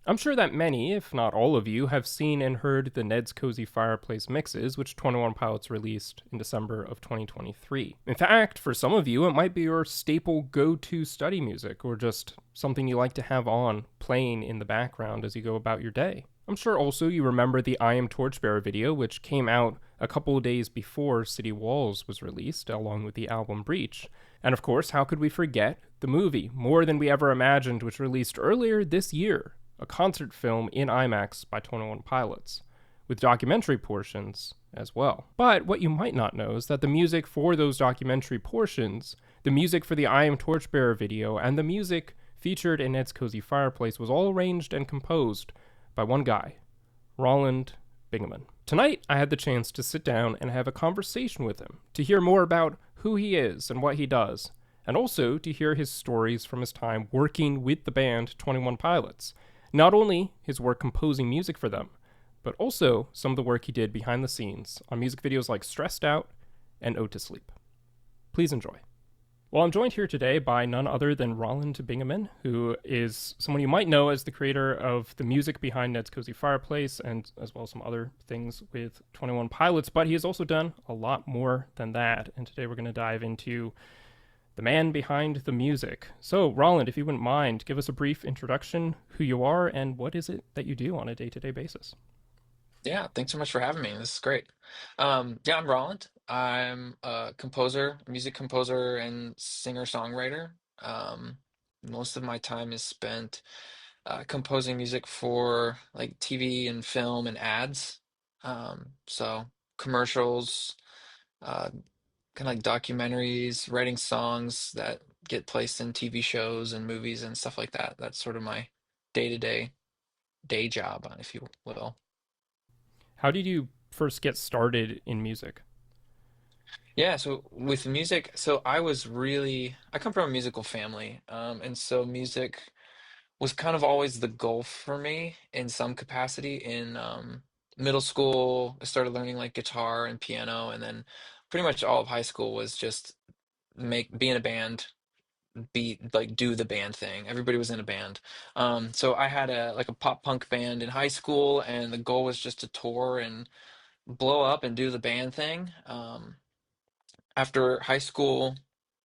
I'm sure that many, if not all of you, have seen and heard the Ned's Cozy Fireplace mixes, which 21 Pilots released in December of 2023. In fact, for some of you, it might be your staple go to study music, or just something you like to have on, playing in the background as you go about your day. I'm sure also you remember the I Am Torchbearer video, which came out a couple of days before City Walls was released, along with the album Breach. And of course, how could we forget the movie, More Than We Ever Imagined, which released earlier this year, a concert film in IMAX by 21 Pilots, with documentary portions as well. But what you might not know is that the music for those documentary portions, the music for the I Am Torchbearer video, and the music featured in Ned's Cozy Fireplace was all arranged and composed by one guy, Roland Bingaman. Tonight, I had the chance to sit down and have a conversation with him, to hear more about who he is and what he does, and also to hear his stories from his time working with the band 21 Pilots. Not only his work composing music for them, but also some of the work he did behind the scenes on music videos like Stressed Out and Ode to Sleep. Please enjoy. Well, I'm joined here today by none other than Roland Bingaman, who is someone you might know as the creator of the music behind Ned's Cozy Fireplace and as well as some other things with 21 Pilots, but he has also done a lot more than that. And today we're going to dive into the man behind the music. So, Roland, if you wouldn't mind, give us a brief introduction, who you are, and what is it that you do on a day-to-day basis. Yeah, thanks so much for having me. This is great. Yeah, I'm Roland. I'm a composer, music composer, and singer-songwriter. Most of my time is spent composing music for like TV and film and ads. So commercials, uh, kind of like documentaries, writing songs that get placed in TV shows and movies and stuff like that. That's sort of my day-to-day day job, if you will. How did you first get started in music? Yeah, so with music, so I come from a musical family, and so music was kind of always the goal for me in some capacity. In middle school, I started learning like guitar and piano, and then pretty much all of high school was just be in a band, do the band thing. Everybody was in a band. So I had a pop punk band in high school, and the goal was just to tour and blow up and do the band thing. After high school,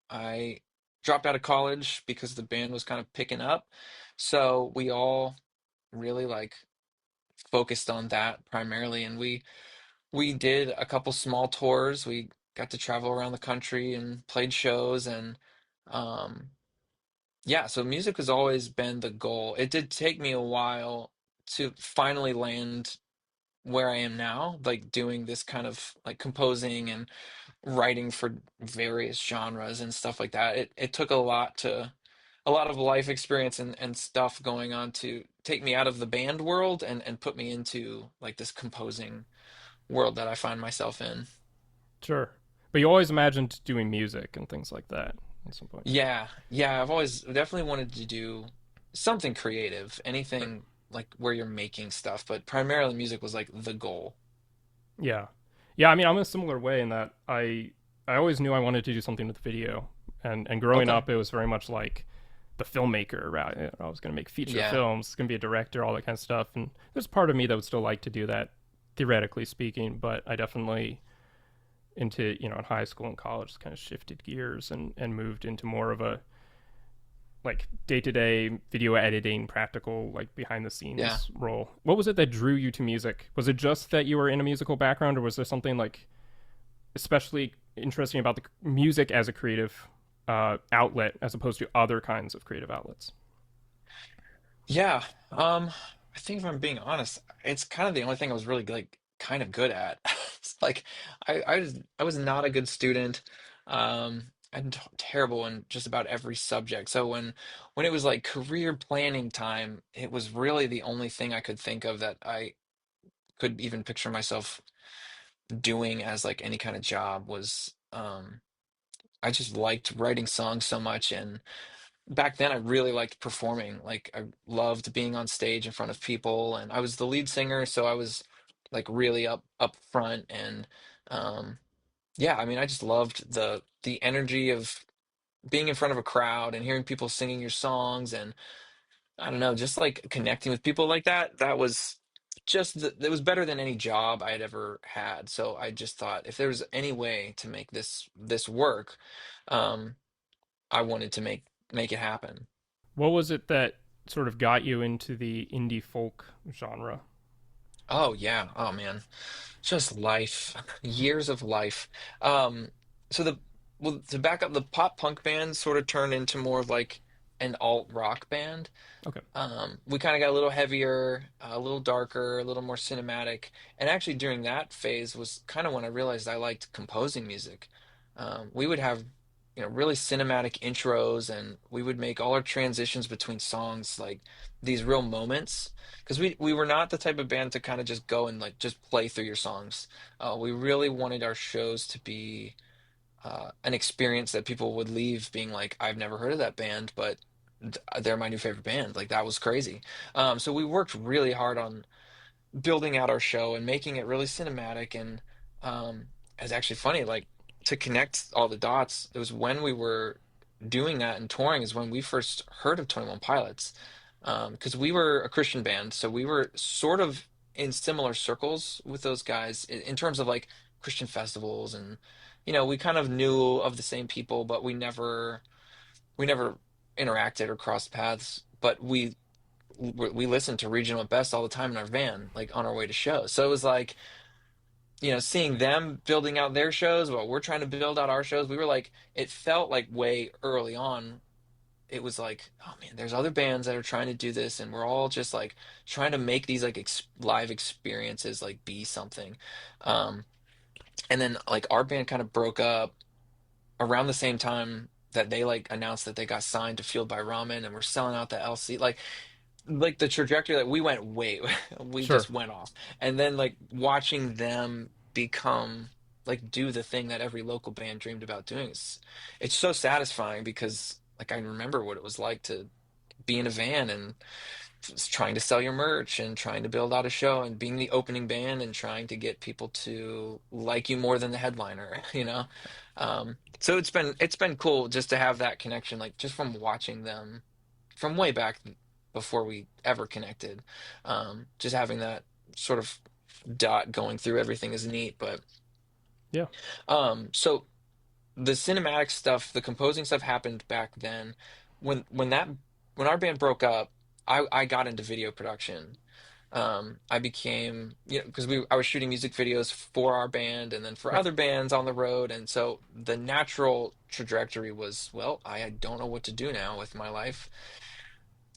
I dropped out of college because the band was kind of picking up. So we all really like focused on that primarily, and we did a couple small tours. We got to travel around the country and played shows, and um yeah, so music has always been the goal. It did take me a while to finally land where I am now, like doing this kind of like composing and writing for various genres and stuff like that. It took a lot of life experience and stuff going on to take me out of the band world and put me into like this composing world that I find myself in. Sure. But you always imagined doing music and things like that at some point. Yeah, yeah, I've always definitely wanted to do something creative, Right. anything like where you're making stuff, but primarily music was like the goal. Yeah. Yeah, I mean, I'm a similar way in that I always knew I wanted to do something with video. And growing Okay. up, it was very much like the filmmaker route. You know, I was going to make feature Yeah. films, going to be a director, all that kind of stuff. And there's part of me that would still like to do that, theoretically speaking. But I definitely, into, in high school and college, kind of shifted gears and moved into more of a like day-to-day video editing, practical, like behind the Yeah. scenes role. What was it that drew you to music? Was it just that you were in a musical background, or was there something like especially interesting about the music as a creative outlet as opposed to other kinds of creative outlets? Yeah. I think if I'm being honest, it's kind of the only thing I was really like kind of good at. It's like I was not a good student. I'm terrible in just about every subject. So when it was like career planning time, it was really the only thing I could think of that I could even picture myself doing as like any kind of job was I just liked writing songs so much, and back then I really liked performing. Like I loved being on stage in front of people, and I was the lead singer, so I was like really up front. And um yeah, I mean, I just loved the energy of being in front of a crowd and hearing people singing your songs. And I don't know, just like connecting with people like that, that was it was better than any job I had ever had. So I just thought if there was any way to make this work, um, I wanted to make it happen. What was it that sort of got you into the indie folk genre? Oh yeah. Oh man. Just life, years of life. Um, so the well, to back up, the pop punk band sort of turned into more of like an alt rock band. Okay, We kind of got a little heavier, a little darker, a little more cinematic. And actually, during that phase was kind of when I realized I liked composing music. We would have, really cinematic intros, and we would make all our transitions between songs like these real moments. Because we were not the type of band to kind of just go and like just play through your songs. We really wanted our shows to be an experience that people would leave being like, I've never heard of that band, but they're my new favorite band. Like that was crazy. So we worked really hard on building out our show and making it really cinematic. And it's actually funny, like to connect all the dots. It was when we were doing that and touring is when we first heard of 21 Pilots. Because we were a Christian band, so we were sort of in similar circles with those guys in terms of like Christian festivals and we kind of knew of the same people, but we never interacted or crossed paths. But we listened to regional at best all the time in our van, like on our way to shows. So it was like, seeing them building out their shows while we're trying to build out our shows. We were like, it felt like way early on. It was like, oh man, there's other bands that are trying to do this, and we're all just like trying to make these like live experiences like be something. Um, and then like our band kind of broke up around the same time that they like announced that they got signed to Fueled by Ramen and we're selling out the LC. Like the trajectory that we went, wait, we sure. just went off. And then like watching them become like do the thing that every local band dreamed about doing is it's so satisfying because like I remember what it was like to be in a van and trying to sell your merch and trying to build out a show and being the opening band and trying to get people to like you more than the headliner, you know? So it's been cool just to have that connection, like just from watching them from way back before we ever connected. Just having that sort of dot going through everything is neat. But Yeah. so the cinematic stuff, the composing stuff happened back then. When our band broke up, I got into video production. I became, because I was shooting music videos for our band and then for Right. other bands on the road, and so the natural trajectory was, well, I don't know what to do now with my life.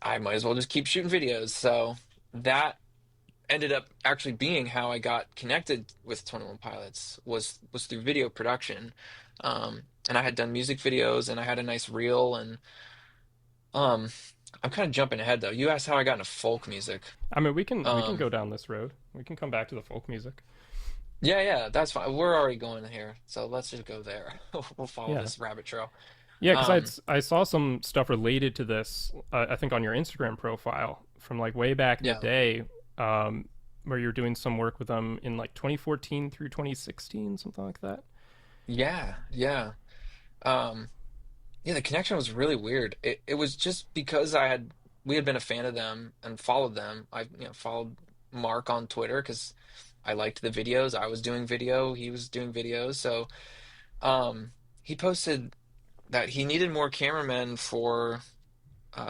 I might as well just keep shooting videos. So that ended up actually being how I got connected with 21 Pilots was through video production. And I had done music videos and I had a nice reel and um I'm kind of jumping ahead though. You asked how I got into folk music. I mean, we can Um go down this road. We can come back to the folk music. yeah, yeah, that's fine. We're already going here. So let's just go there. We'll follow Yeah. this rabbit trail. Yeah, because Um I saw some stuff related to this. I think on your Instagram profile from like way back in the yeah. day, um, where you're doing some work with them in like 2014 through 2016, something like that. Yeah, yeah. Um Yeah, the connection was really weird. It was just because we had been a fan of them and followed them. I followed Mark on Twitter because I liked the videos. I was doing video, he was doing videos. So he posted that he needed more cameramen for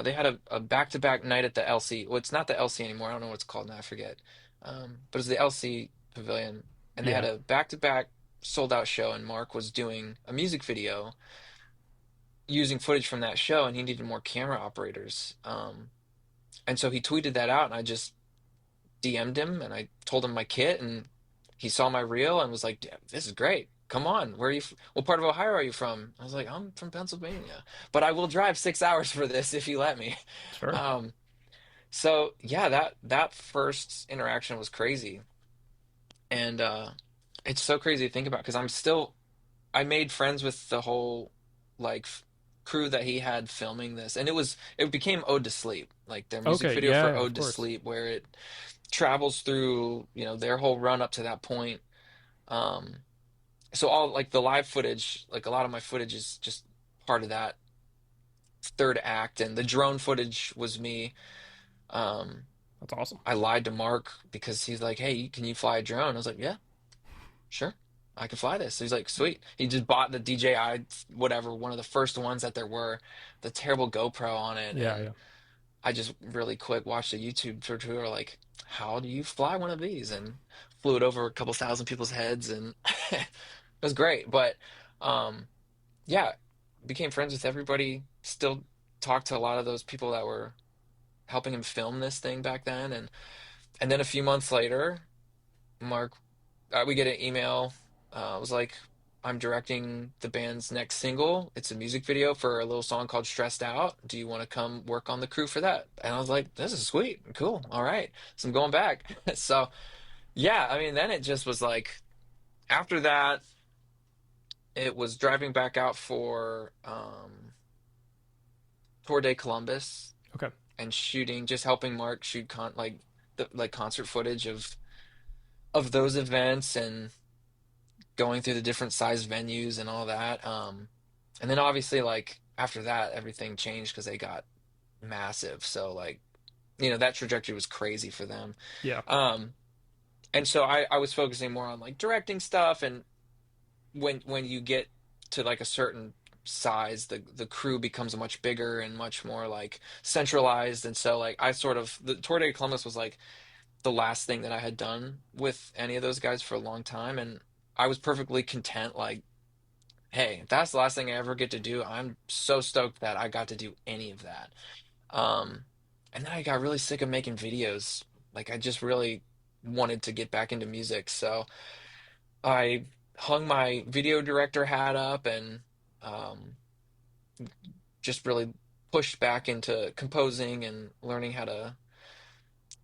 they had a back-to-back night at the LC. Well, it's not the LC anymore. I don't know what it's called now, I forget. But it's the LC Pavilion, and they had Yeah. a back-to-back sold out show, and Mark was doing a music video using footage from that show and he needed more camera operators. And so he tweeted that out and I just DM'd him and I told him my kit and he saw my reel and was like, "Damn, this is great. Come on, where are you? What part of Ohio are you from?" I was like, "I'm from Pennsylvania, but I will drive 6 hours for this if you let me." Sure. Um, so yeah, that first interaction was crazy. And it's so crazy to think about because I made friends with the whole like crew that he had filming this, and it became Ode to Sleep, like their music Okay. video for Yeah. Of Ode to course. Sleep, where it travels through their whole run up to that point. Um, so all like the live footage, like a lot of my footage is just part of that third act, and the drone footage was me. Um, That's awesome. I lied to Mark because he's like, "Hey, can you fly a drone?" I was like, "Yeah, sure, I can fly this." So he's like, "Sweet." He just bought the DJI, whatever, one of the first ones that there were, the terrible GoPro on it, Yeah, and yeah. I just really quick watched a YouTube tutorial like, "How do you fly one of these?" and flew it over a couple thousand people's heads, and it was great. But um, yeah, became friends with everybody. Still talked to a lot of those people that were helping him film this thing back then, and then a few months later, Mark, we get an email. It was like, I'm directing the band's next single. It's a music video for a little song called Stressed Out. Do you want to come work on the crew for that? And I was like, this is sweet. Cool. All right. So I'm going back. So, yeah, I mean, then it just was like, after that, it was driving back out for Tour de Columbus Okay. and shooting, just helping Mark shoot like the like concert footage of those events and going through the different size venues and all that. And then obviously like after that, everything changed because they got massive. So like, that trajectory was crazy for them. Yeah. Um, and so I was focusing more on like directing stuff. And when you get to like a certain size, the crew becomes much bigger and much more like centralized. And so like the Tour de Columbus was like the last thing that I had done with any of those guys for a long time. And I was perfectly content, like, hey, if that's the last thing I ever get to do, I'm so stoked that I got to do any of that. Um, and then I got really sick of making videos. Like, I just really wanted to get back into music. So I hung my video director hat up and um, just really pushed back into composing and learning how to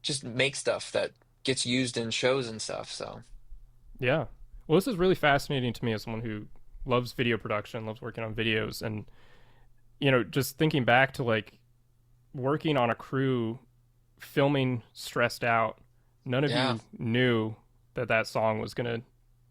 just make stuff that gets used in shows and stuff. So, Yeah. Well, this is really fascinating to me as someone who loves video production, loves working on videos, and just thinking back to like working on a crew, filming Stressed Out. None of yeah, you knew that that song was gonna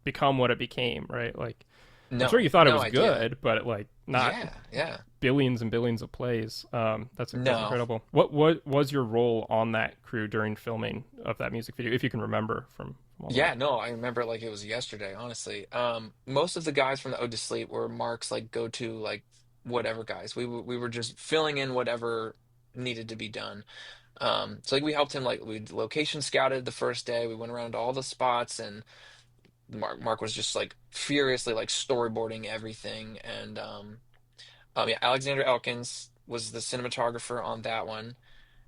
become what it became, right? Like, I'm sure no, you thought it no was idea. good, but like not Yeah, yeah. billions and billions of plays. That's No. incredible. What was your role on that crew during filming of that music video, if you can remember from all that? Yeah, no, I remember like it was yesterday, honestly. Most of the guys from the Ode to Sleep were Mark's like go-to like whatever guys. We were just filling in whatever needed to be done. So like we helped him like we location scouted the first day. We went around to all the spots and Mark was just like furiously like storyboarding everything and yeah, Alexander Elkins was the cinematographer on that one.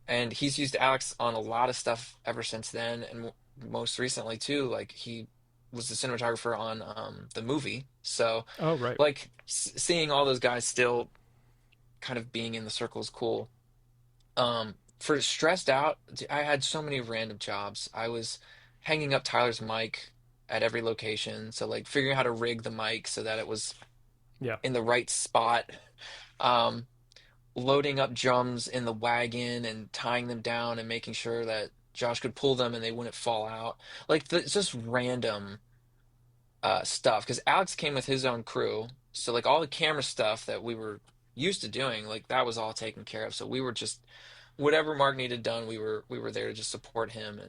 And he's used Alex on a lot of stuff ever since then, and most recently too. Like he was the cinematographer on the movie. So, Oh, right. like seeing all those guys still kind of being in the circle is cool. For stressed out, I had so many random jobs. I was hanging up Tyler's mic at every location, so like figuring out how to rig the mic so that it was Yeah. in the right spot. Um, Loading up drums in the wagon and tying them down and making sure that Josh could pull them and they wouldn't fall out. Like it's just random stuff because Alex came with his own crew, so like all the camera stuff that we were used to doing, like that was all taken care of. So we were just whatever Mark needed done, we were there to just support him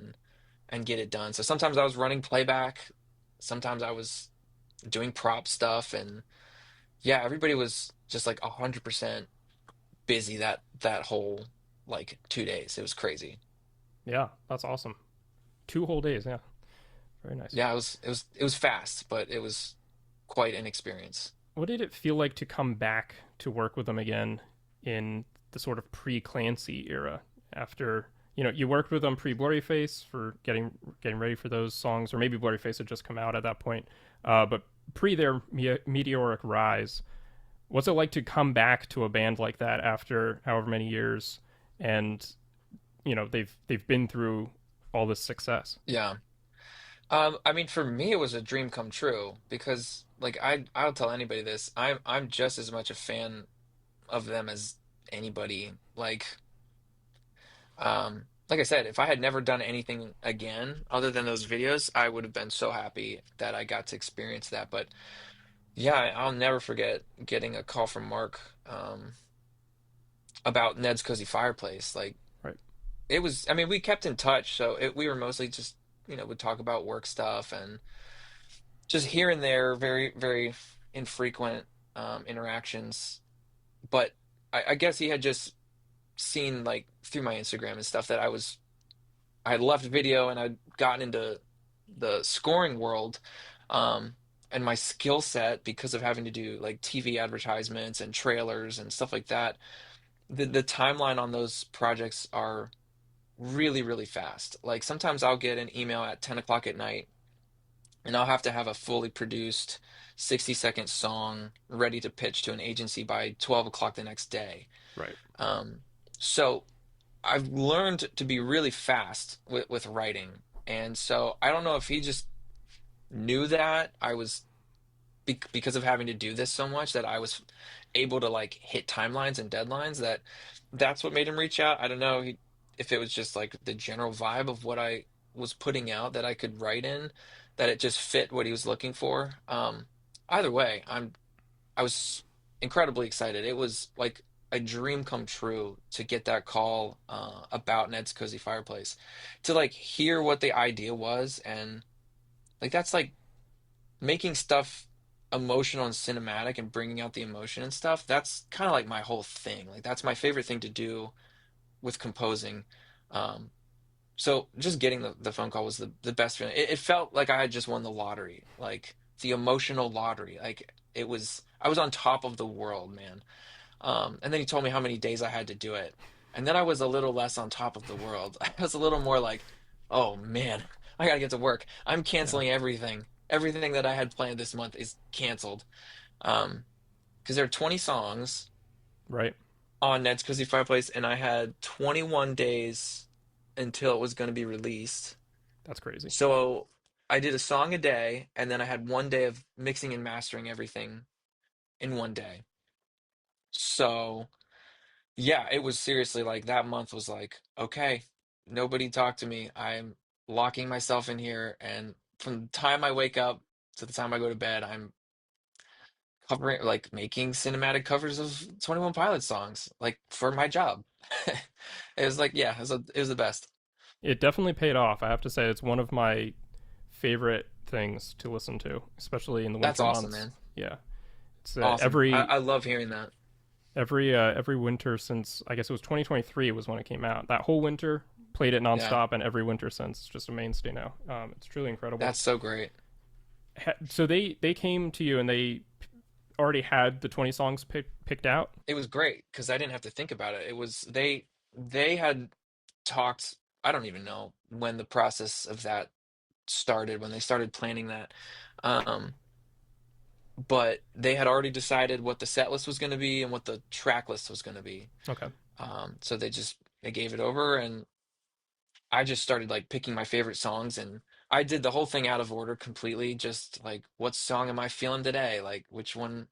and get it done. So sometimes I was running playback, sometimes I was doing prop stuff, and yeah, everybody was just like 100% busy that whole like 2 days. It was crazy. Yeah, that's awesome. 2 whole days. Yeah, very nice. Yeah, it was fast, but it was quite an experience. What did it feel like to come back to work with them again in the sort of pre-Clancy era? After you worked with them pre-Blurryface for getting ready for those songs, or maybe Blurryface had just come out at that point, but pre their meteoric rise. What's it like to come back to a band like that after however many years, and they've been through all this success? Yeah. I mean, for me, it was a dream come true because, like, I'll tell anybody this. I'm just as much a fan of them as anybody. Like I said, if I had never done anything again other than those videos, I would have been so happy that I got to experience that. But yeah, I'll never forget getting a call from Mark. about Ned's Cozy Fireplace. Like Right. it was, I mean, we kept in touch, so we were mostly just, would talk about work stuff and just here and there, very, very infrequent interactions. But I guess he had just seen like through my Instagram and stuff that I had left video and I'd gotten into the scoring world. Um, and my skill set because of having to do like TV advertisements and trailers and stuff like that. The timeline on those projects are really, really fast. Like sometimes I'll get an email at 10 o'clock at night and I'll have to have a fully produced 60-second song ready to pitch to an agency by 12 o'clock the next day. Right. Um, so I've learned to be really fast with writing. And so I don't know if he just knew that I was because of having to do this so much that I was able to like hit timelines and deadlines that's what made him reach out. I don't know if it was just like the general vibe of what I was putting out that I could write in, that it just fit what he was looking for. Either way, I was incredibly excited. It was like a dream come true to get that call about Ned's Cozy Fireplace, to like hear what the idea was, and like that's like making stuff emotional and cinematic and bringing out the emotion and stuff. That's kind of like my whole thing. Like that's my favorite thing to do with composing. Um, so just getting the phone call was the best feeling. It felt like I had just won the lottery, like the emotional lottery. Like I was on top of the world, man. And then he told me how many days I had to do it. And then I was a little less on top of the world. I was a little more like, oh man, I gotta get to work. I'm Yeah. canceling everything. Everything that I had planned this month is canceled. Um, because there are 20 songs Right. on Ned's Cozy Fireplace, and I had 21 days until it was going to be released. That's crazy. So I did a song a day, and then I had one day of mixing and mastering everything in one day. So yeah, it was seriously like that month was like, okay, nobody talk to me. I'm locking myself in here, and from the time I wake up to the time I go to bed, I'm covering like making cinematic covers of 21 Pilots songs, like for my job. It was like, yeah, it was the best. It definitely paid off. I have to say, it's one of my favorite things to listen to, especially in the That's winter awesome, months. man. Yeah, it's Awesome. I love hearing that. every winter since I guess it was 2023 was when it came out. That whole winter played it Yeah, nonstop, and every winter since, just a mainstay now. It's truly incredible. that's so great. So they came to you and they already had the 20 songs picked out. It was great because I didn't have to think about it. It was they had talked, I don't even know when the process of that started, when they started planning that. Um, but they had already decided what the set list was going to be and what the track list was going to be. Okay. So they gave it over, and I just started like picking my favorite songs, and I did the whole thing out of order completely. Just like, what song am I feeling today? Like, which one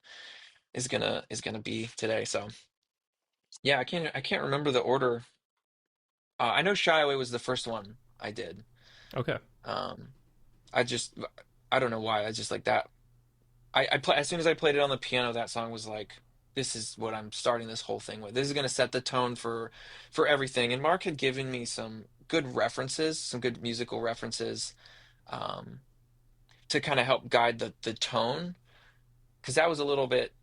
is gonna be today? So yeah, I can't remember the order. I know Shy Away was the first one I did. Okay. Um, I just I don't know why. I just like that. I play as soon as I played it on the piano, that song was like, this is what I'm starting this whole thing with. This is gonna set the tone for everything. And Mark had given me some good references, some good musical references, um, to kind of help guide the tone, because that was a little bit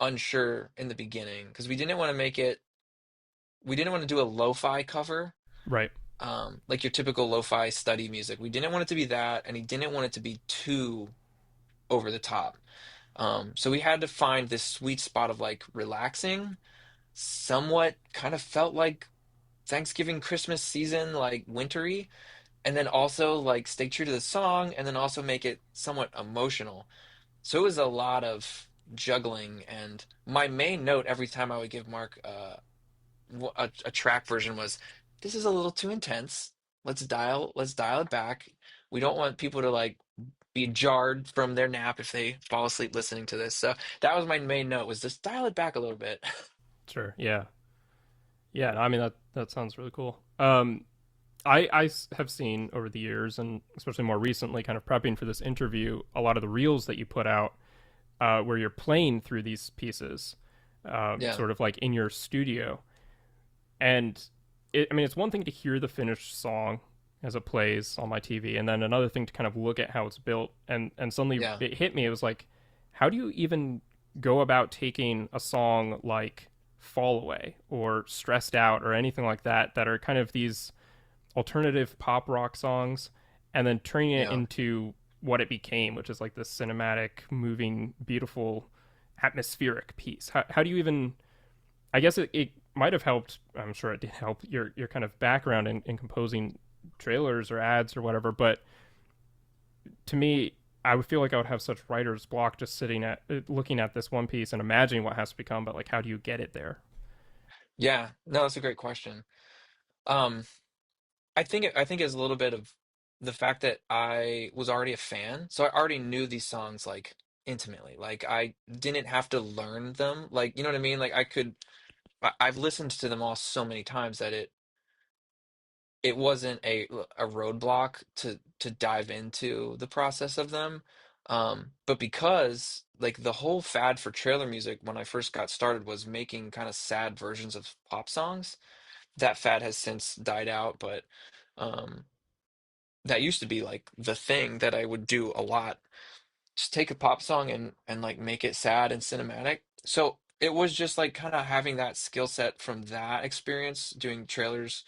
unsure in the beginning because we didn't want to do a lo-fi cover, Right. like your typical lo-fi study music. We didn't want it to be that, and he didn't want it to be too over the top. So we had to find this sweet spot of like relaxing, somewhat kind of felt like Thanksgiving, Christmas season, like wintry, and then also like stay true to the song and then also make it somewhat emotional. So it was a lot of juggling, and my main note every time I would give Mark a track version was, this is a little too intense. Let's dial it back. We don't want people to like be jarred from their nap if they fall asleep listening to this. So that was my main note, was just dial it back a little bit. Sure. Yeah. Yeah. I mean that sounds really cool. Have seen over the years, and especially more recently, kind of prepping for this interview, a lot of the reels that you put out, where you're playing through these pieces. Yeah. sort of like in your studio. And I mean, it's one thing to hear the finished song as it plays on my TV, and then another thing to kind of look at how it's built. And suddenly Yeah. it hit me. It was like, how do you even go about taking a song like Fall Away or Stressed Out or anything like that, that are kind of these alternative pop rock songs, and then turning it Yeah. into what it became, which is like this cinematic, moving, beautiful, atmospheric piece? How do you even? I guess it might have helped. I'm sure it did help your kind of background in composing trailers or ads or whatever. But to me, I would feel like I would have such writer's block just sitting at looking at this one piece and imagining what has to become. But like, how do you get it there? Yeah. No, that's a great question. Um, I think it's a little bit of the fact that I was already a fan, so I already knew these songs like intimately. Like I didn't have to learn them. Like, you know what I mean? Like I've listened to them all so many times that it wasn't a roadblock to dive into the process of them. But because like the whole fad for trailer music when I first got started was making kind of sad versions of pop songs. That fad has since died out, but um that used to be like the thing that I would do a lot. Just take a pop song and like make it sad and cinematic. So it was just like kind of having that skill set from that experience doing trailers.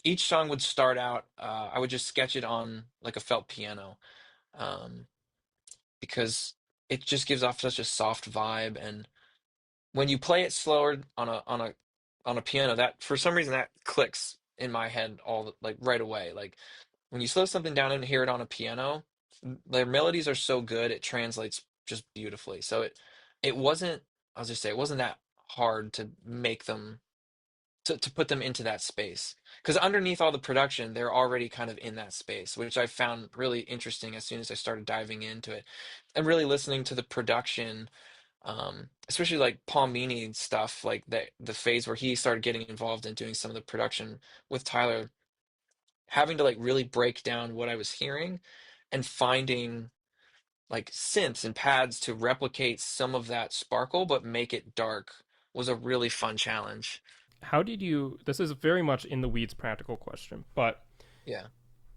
Each song would start out, I would just sketch it on like a felt piano, um, because it just gives off such a soft vibe. And when you play it slower on a piano, that for some reason that clicks in my head like right away. Like when you slow something down and hear it on a piano, their melodies are so good, it translates just beautifully. So it wasn't, I'll just say it wasn't that hard to make them to put them into that space. Because underneath all the production, they're already kind of in that space, which I found really interesting as soon as I started diving into it and really listening to the production, especially like Paul Meany stuff, like the phase where he started getting involved in doing some of the production with Tyler, having to like really break down what I was hearing and finding like synths and pads to replicate some of that sparkle but make it dark was a really fun challenge. How did you? This is very much in the weeds practical question, but Yeah.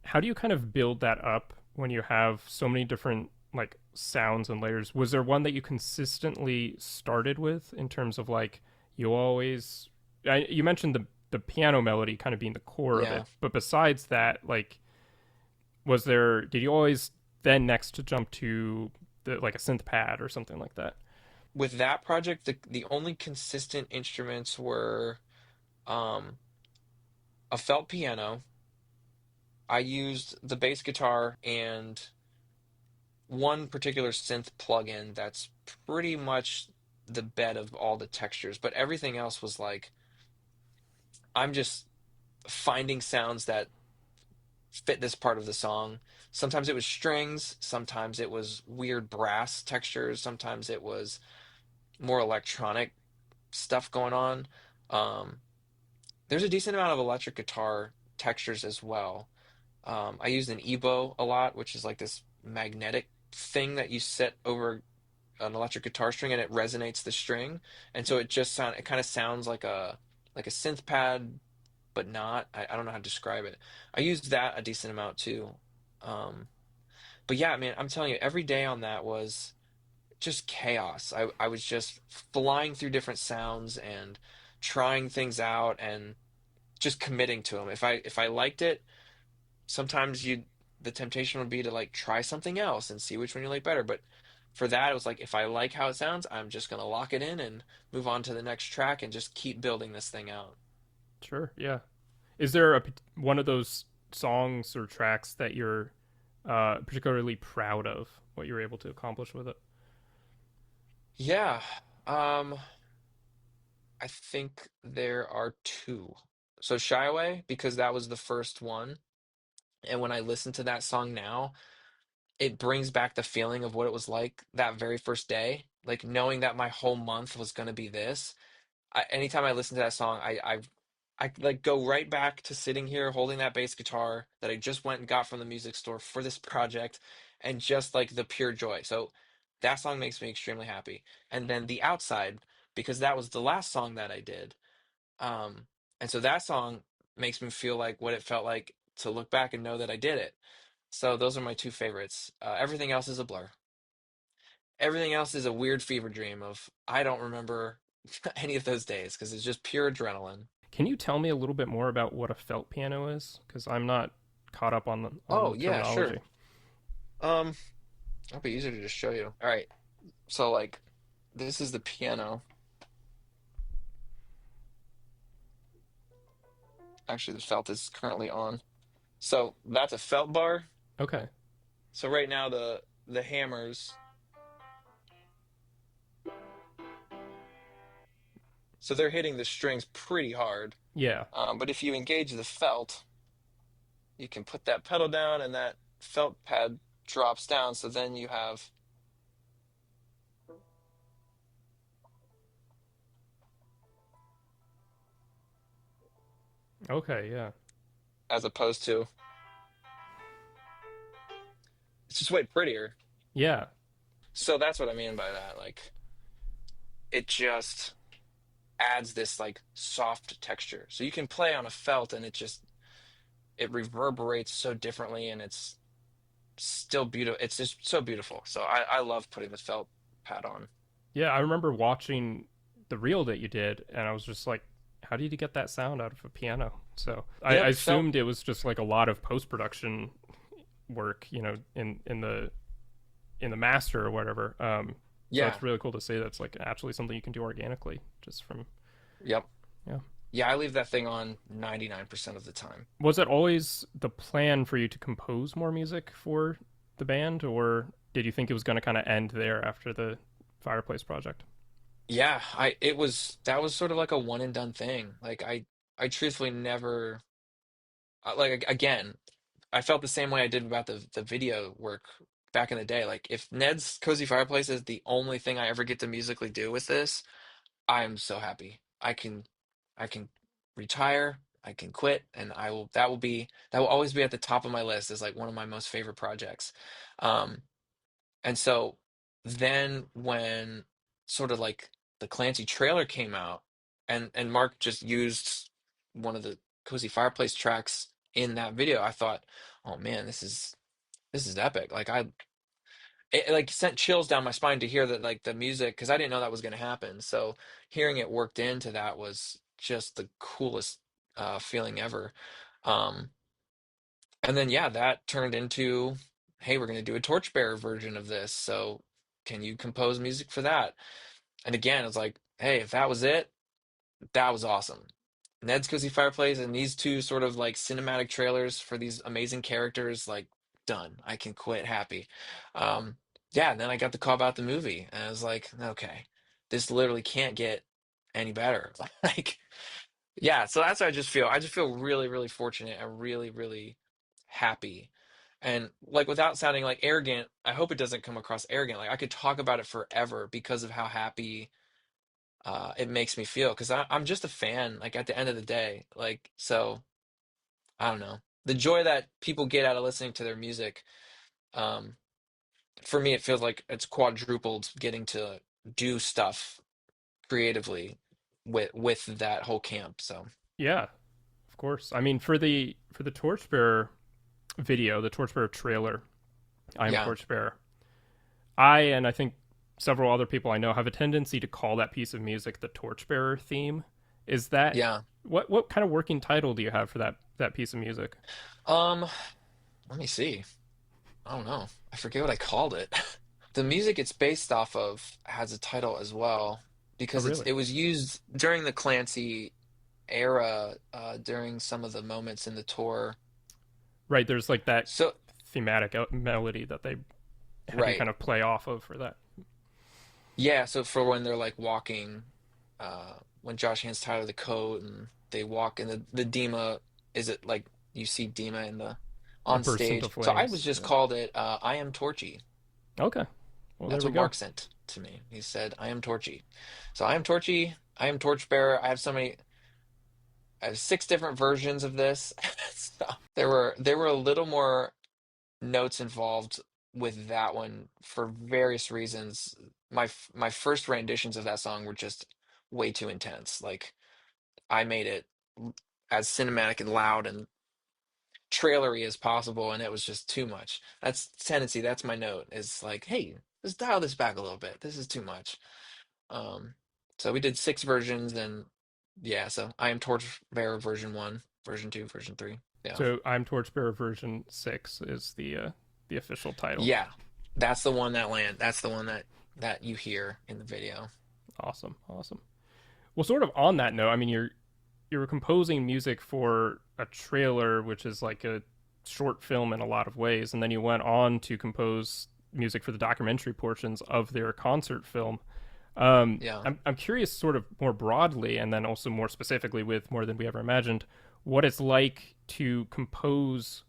how do you kind of build that up when you have so many different like sounds and layers? Was there one that you consistently started with in terms of like you always? You mentioned the piano melody kind of being the core of Yeah. it, but besides that, like, was there? Did you always then next to jump to like a synth pad or something like that? With that project, the only consistent instruments were um, a felt piano. I used the bass guitar and one particular synth plugin that's pretty much the bed of all the textures, but everything else was like I'm just finding sounds that fit this part of the song. Sometimes it was strings, sometimes it was weird brass textures, sometimes it was more electronic stuff going on. Um, there's a decent amount of electric guitar textures as well. I used an EBO a lot, which is like this magnetic thing that you set over an electric guitar string and it resonates the string. And so it kind of sounds like a synth pad, but not. I don't know how to describe it. I used that a decent amount too. Um, but yeah, man, I'm telling you, every day on that was just chaos. I was just flying through different sounds and trying things out and just committing to them. If I liked it, sometimes the temptation would be to like try something else and see which one you like better. But for that, it was like if I like how it sounds, I'm just gonna lock it in and move on to the next track and just keep building this thing out. Sure, yeah. Is there one of those songs or tracks that you're particularly proud of what you were able to accomplish with it? Yeah. Um, I think there are two. So Shy Away, because that was the first one. And when I listen to that song now, it brings back the feeling of what it was like that very first day. Like knowing that my whole month was going to be this. Anytime I listen to that song, I like go right back to sitting here holding that bass guitar that I just went and got from the music store for this project and just like the pure joy. So that song makes me extremely happy. And then The Outside. because that was the last song that I did. Um, and so that song makes me feel like what it felt like to look back and know that I did it. So those are my two favorites. Everything else is a blur. Everything else is a weird fever dream of I don't remember any of those days because it's just pure adrenaline. Can you tell me a little bit more about what a felt piano is? Because I'm not caught up on Oh the yeah, terminology. sure. Um, it'll be easier to just show you. All right. So like this is the piano. Actually, the felt is currently on. So that's a felt bar. Okay. So right now the hammers, so they're hitting the strings pretty hard. Yeah. But if you engage the felt, you can put that pedal down and that felt pad drops down. So then you have, Okay. Yeah. as opposed to, it's just way prettier. Yeah. So that's what I mean by that. Like it just adds this like soft texture. So you can play on a felt and it reverberates so differently and it's still beautiful. It's just so beautiful. So I love putting the felt pad on. Yeah. I remember watching the reel that you did, and I was just like, how did you get that sound out of a piano? So I Yep, felt. assumed it was just like a lot of post production work, in the master or whatever. So Yeah. it's really cool to see that's like actually something you can do organically, just from Yep. yeah. Yeah, I leave that thing on 99% of the time. Was it always the plan for you to compose more music for the band, or did you think it was going to kind of end there after the Fireplace project? Yeah, I it was that was sort of like a one and done thing. Like I truthfully never like again, I felt the same way I did about the video work back in the day. Like if Ned's Cozy Fireplace is the only thing I ever get to musically do with this, I'm so happy. I can retire, I can quit, and that will always be at the top of my list as like one of my most favorite projects. Um, and so then when sort of like the Clancy trailer came out and Mark just used one of the Cozy Fireplace tracks in that video, I thought, oh man, this is epic. Like it like sent chills down my spine to hear that like the music because I didn't know that was going to happen. So hearing it worked into that was just the coolest feeling ever. Um, and then yeah, that turned into, hey, we're going to do a Torchbearer version of this. So can you compose music for that? And again, it's like, hey, if that was it, that was awesome. Ned's Cozy Fireplace and these two sort of like cinematic trailers for these amazing characters, like done. I can quit happy. Um, yeah, and then I got the call about the movie, and I was like, okay, this literally can't get any better. Like, yeah, so that's how I just feel. I just feel really, really fortunate and really, really happy. And like without sounding like arrogant, I hope it doesn't come across arrogant. Like I could talk about it forever because of how happy it makes me feel because I'm just a fan, like at the end of the day. Like, so I don't know. The joy that people get out of listening to their music, um, for me, it feels like it's quadrupled getting to do stuff creatively with that whole camp. So Yeah, of course. I mean, for the Torchbearer video, the Torchbearer trailer, I Am yeah, Torchbearer. I think several other people I know have a tendency to call that piece of music the Torchbearer theme. Is that yeah. what kind of working title do you have for that piece of music? Um, let me see. I don't know. I forget what I called it. The music it's based off of has a title as well Oh, because really? it was used during the Clancy era during some of the moments in the tour. Right. There's like that So, thematic melody that they have you right. kind of play off of for that. Yeah, so for when they're like walking, when Josh hands Tyler the coat and they walk and the Dema, is it like you see Dema in the It on bursts into stage? So I was flames. just Yeah. called it I am Torchy. Okay. Well, there That's we what go. Mark sent to me. He said, I am Torchy. So I am Torchy, I am Torchbearer. I have six different versions of this. So there were a little more notes involved with that one for various reasons. My first renditions of that song were just way too intense. Like I made it as cinematic and loud and trailery as possible, and it was just too much. That's tendency. That's my note. Is like, hey, let's dial this back a little bit. This is too much. Um, so we did 6 versions, and yeah. So I am Torchbearer version 1, version 2, version 3. Yeah, So I'm Torchbearer version 6 is the official title. yeah. That's the one that land. That's the one that you hear in the video. Awesome, awesome. Well, sort of on that note, I mean, you're composing music for a trailer, which is like a short film in a lot of ways, and then you went on to compose music for the documentary portions of their concert film. Yeah. I'm curious, sort of more broadly, and then also more specifically with More Than We Ever Imagined, what it's like to compose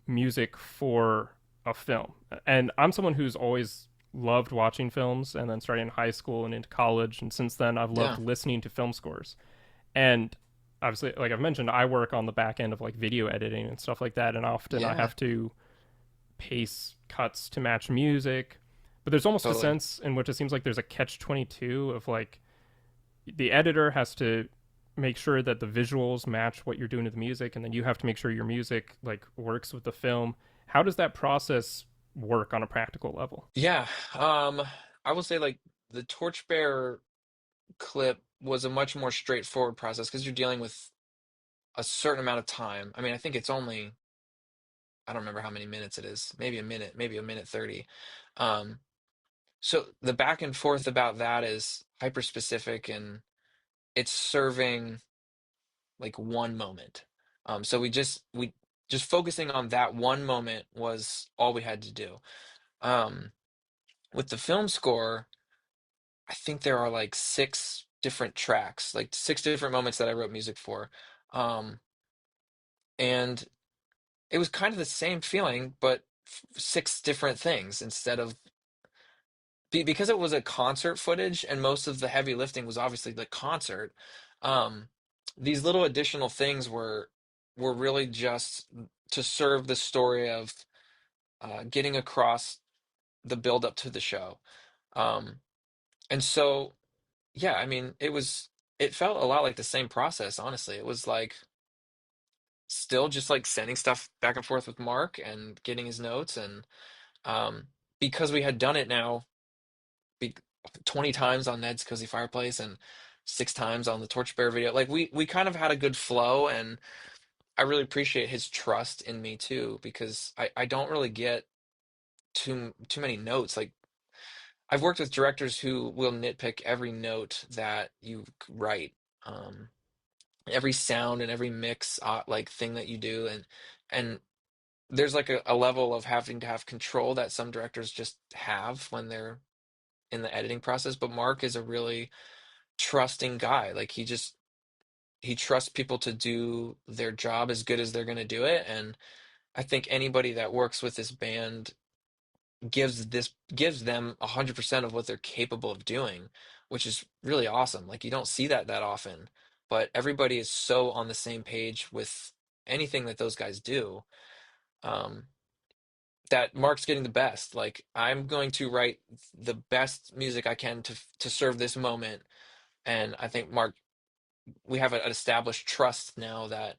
music for a film. And I'm someone who's always loved watching films, and then starting in high school and into college, and since then I've loved Yeah. listening to film scores. And obviously, like I've mentioned, I work on the back end of like video editing and stuff like that, and often I Yeah. have to pace cuts to match music. But there's almost a Totally. sense in which it seems like there's a catch 22 of like the editor has to make sure that the visuals match what you're doing to the music, and then you have to make sure your music like works with the film. How does that process work on a practical level? Yeah. I will say like the Torchbearer clip was a much more straightforward process because you're dealing with a certain amount of time. I mean, I think it's only, I don't remember how many minutes it is. Maybe a minute, maybe a minute 30. Um, so the back and forth about that is hyper specific and it's serving like one moment. So we just focusing on that one moment was all we had to do. Um, with the film score, I think there are like 6 different tracks, like 6 different moments that I wrote music for. Um, and it was kind of the same feeling, but 6 different things instead of because it was a concert footage and most of the heavy lifting was obviously the concert. Um, these little additional things were really just to serve the story of getting across the build up to the show. Um, and so, yeah, I mean, it felt a lot like the same process, honestly. It was like still just like sending stuff back and forth with Mark and getting his notes and um because we had done it now be 20 times on Ned's Cozy Fireplace and 6 times on the Torchbearer video. Like we kind of had a good flow and I really appreciate his trust in me too because I don't really get too many notes. Like I've worked with directors who will nitpick every note that you write. Um every sound and every mix like thing that you do and there's like a level of having to have control that some directors just have when they're in the editing process. But Mark is a really trusting guy. Like he trusts people to do their job as good as they're going to do it. And I think anybody that works with this band gives them 100% of what they're capable of doing, which is really awesome. Like you don't see that often, but everybody is so on the same page with anything that those guys do. Um, that Mark's getting the best. Like I'm going to write the best music I can to serve this moment. And I think Mark, we have an established trust now that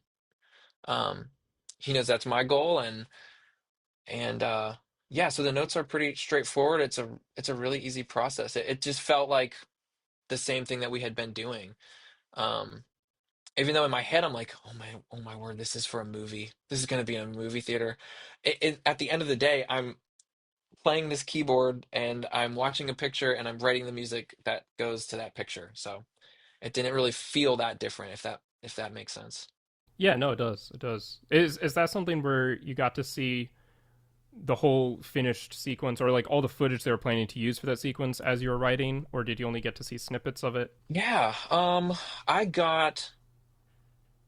um, he knows that's my goal. And yeah, so the notes are pretty straightforward. It's a really easy process. It just felt like the same thing that we had been doing. Um, even though in my head I'm like, oh my word, this is for a movie. This is going to be in a movie theater. At the end of the day, I'm playing this keyboard and I'm watching a picture and I'm writing the music that goes to that picture. So it didn't really feel that different, if that makes sense. Yeah, no, it does. It does. Is that something where you got to see the whole finished sequence, or like all the footage they were planning to use for that sequence as you were writing, or did you only get to see snippets of it? Yeah, I got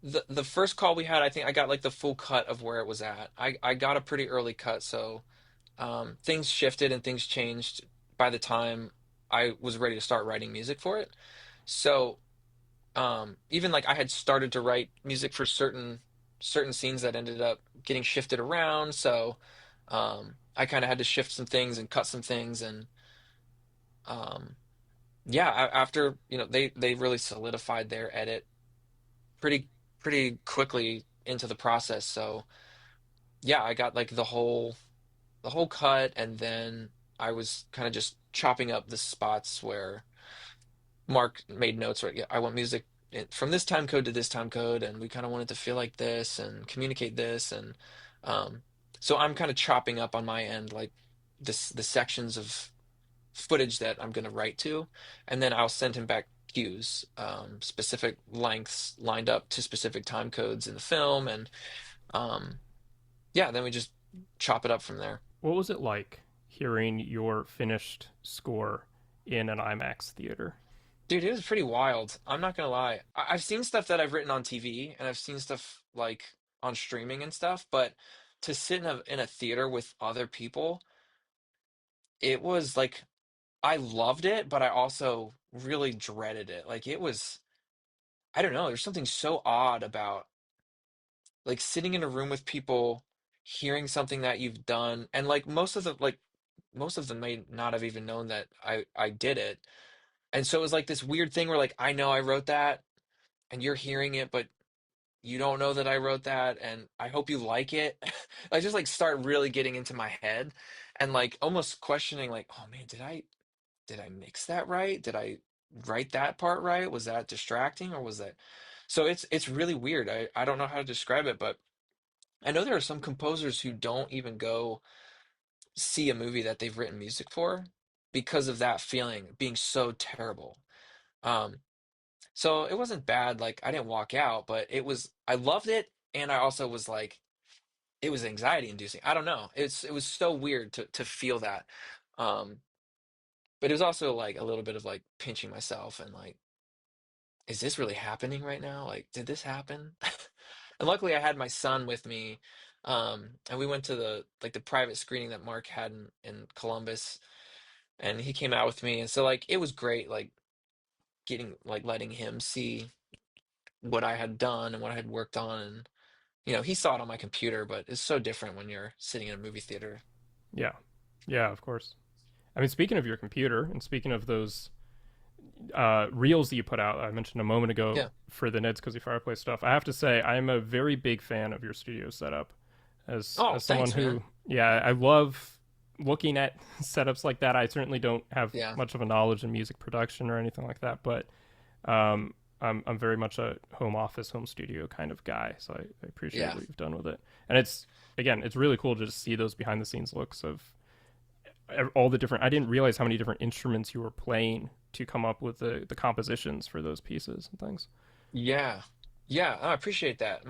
the first call we had, I think I got like the full cut of where it was at. I got a pretty early cut, so things shifted and things changed by the time I was ready to start writing music for it. So even like I had started to write music for certain scenes that ended up getting shifted around. So I kind of had to shift some things and cut some things and um yeah, after, they really solidified their edit pretty pretty quickly into the process. So yeah, I got like the whole cut, and then I was kind of just chopping up the spots where Mark made notes where, yeah, I want music from this time code to this time code, and we kind of want it to feel like this and communicate this, and um, so I'm kind of chopping up on my end like the sections of footage that I'm going to write to, and then I'll send him back cues, specific lengths lined up to specific time codes in the film, and um, yeah, then we just chop it up from there. What was it like hearing your finished score in an IMAX theater? Dude, it was pretty wild. I'm not gonna lie. I've seen stuff that I've written on TV, and I've seen stuff like on streaming and stuff, but to sit in a theater with other people, it was like I loved it, but I also really dreaded it. Like it was, I don't know, there's something so odd about like sitting in a room with people, hearing something that you've done, and like most of them may not have even known that I did it. And so it was like this weird thing where like I know I wrote that and you're hearing it, but you don't know that I wrote that, and I hope you like it. I just like start really getting into my head and like almost questioning like, oh man, did I mix that right? Did I write that part right? Was that distracting or was that so it's really weird. I don't know how to describe it, but I know there are some composers who don't even go see a movie that they've written music for because of that feeling being so terrible. Um, so it wasn't bad. Like I didn't walk out, but I loved it, and I also was like, it was anxiety inducing. I don't know. It was so weird to feel that. Um, but it was also like a little bit of like pinching myself and like, is this really happening right now? Like, did this happen? And luckily I had my son with me. And we went to the private screening that Mark had in Columbus, and he came out with me. And so like it was great, like letting him see what I had done and what I had worked on. And he saw it on my computer, but it's so different when you're sitting in a movie theater. Yeah. Yeah, of course. I mean, speaking of your computer and speaking of those reels that you put out, I mentioned a moment ago Yeah. for the Ned's Cozy Fireplace stuff. I have to say, I'm a very big fan of your studio setup. Oh, As someone thanks, who, man. yeah, I love looking at setups like that. I certainly don't have Yeah. much of a knowledge in music production or anything like that, but um, I'm very much a home office, home studio kind of guy. So I appreciate Yeah. what you've done with it, and it's really cool to just see those behind the scenes looks of all the different. I didn't realize how many different instruments you were playing to come up with the compositions for those pieces and things. Yeah. Yeah. I appreciate that.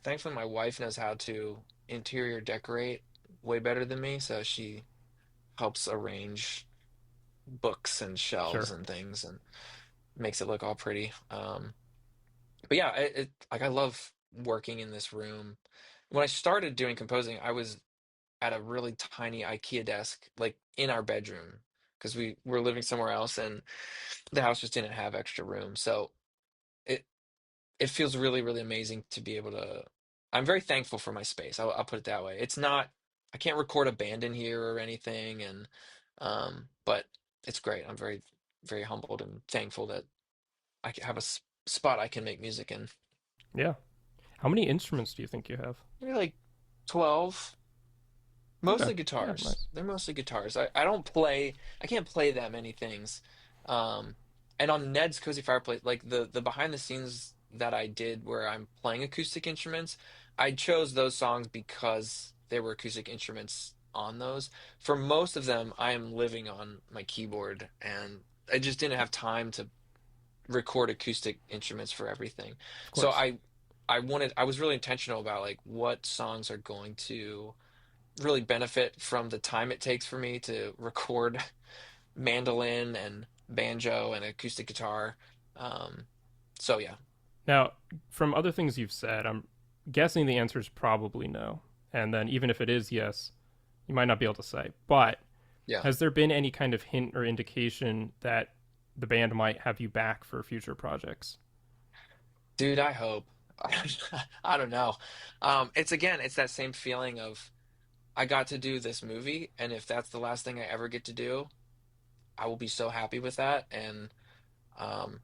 Thankfully my wife knows how to interior decorate way better than me, so she helps arrange books and shelves Sure. and things and makes it look all pretty. But yeah, like I love working in this room. When I started doing composing, I was at a really tiny IKEA desk, like in our bedroom, because we were living somewhere else and the house just didn't have extra room. So it it feels really, really amazing to be able to. I'm very thankful for my space. I'll put it that way. It's not, I can't record a band in here or anything, and but it's great. I'm very, very humbled and thankful that I have a spot I can make music in. Yeah. How many instruments do you think you have? Maybe like 12. Okay. Mostly Yeah. guitars. Nice. They're mostly guitars. I don't play, I can't play that many things. Um, and on Ned's Cozy Fireplace, like the behind the scenes that I did where I'm playing acoustic instruments, I chose those songs because there were acoustic instruments on those. For most of them, I am living on my keyboard, and I just didn't have time to record acoustic instruments for everything. Of So course. I was really intentional about like what songs are going to really benefit from the time it takes for me to record mandolin and banjo and acoustic guitar. Um, so yeah, Now, from other things you've said, I'm guessing the answer is probably no. And then even if it is yes, you might not be able to say. But yeah, has there been any kind of hint or indication that the band might have you back for future projects? dude, I hope. I don't know. It's that same feeling of I got to do this movie, and if that's the last thing I ever get to do, I will be so happy with that. And um,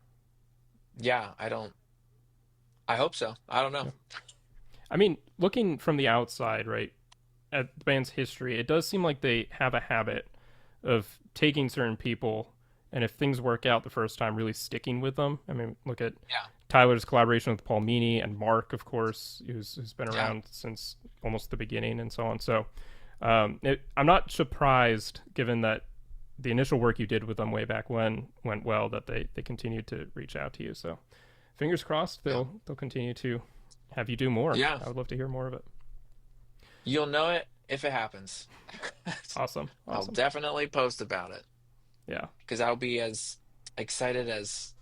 yeah, I hope so. I don't know. Yeah. I mean, looking from the outside, right, at the band's history, it does seem like they have a habit of taking certain people and if things work out the first time, really sticking with them. I mean, look at Yeah, Tyler's collaboration with Paul Meany and Mark, of course, who's been yeah, around since almost the beginning and so on. So I'm not surprised, given that the initial work you did with them way back when went well, that they continued to reach out to you. So fingers crossed yeah, they'll continue to have you do more. yeah. I would love to hear more of it. You'll know it if it happens. Awesome, I'll awesome. definitely post about it Yeah. because I'll be as excited as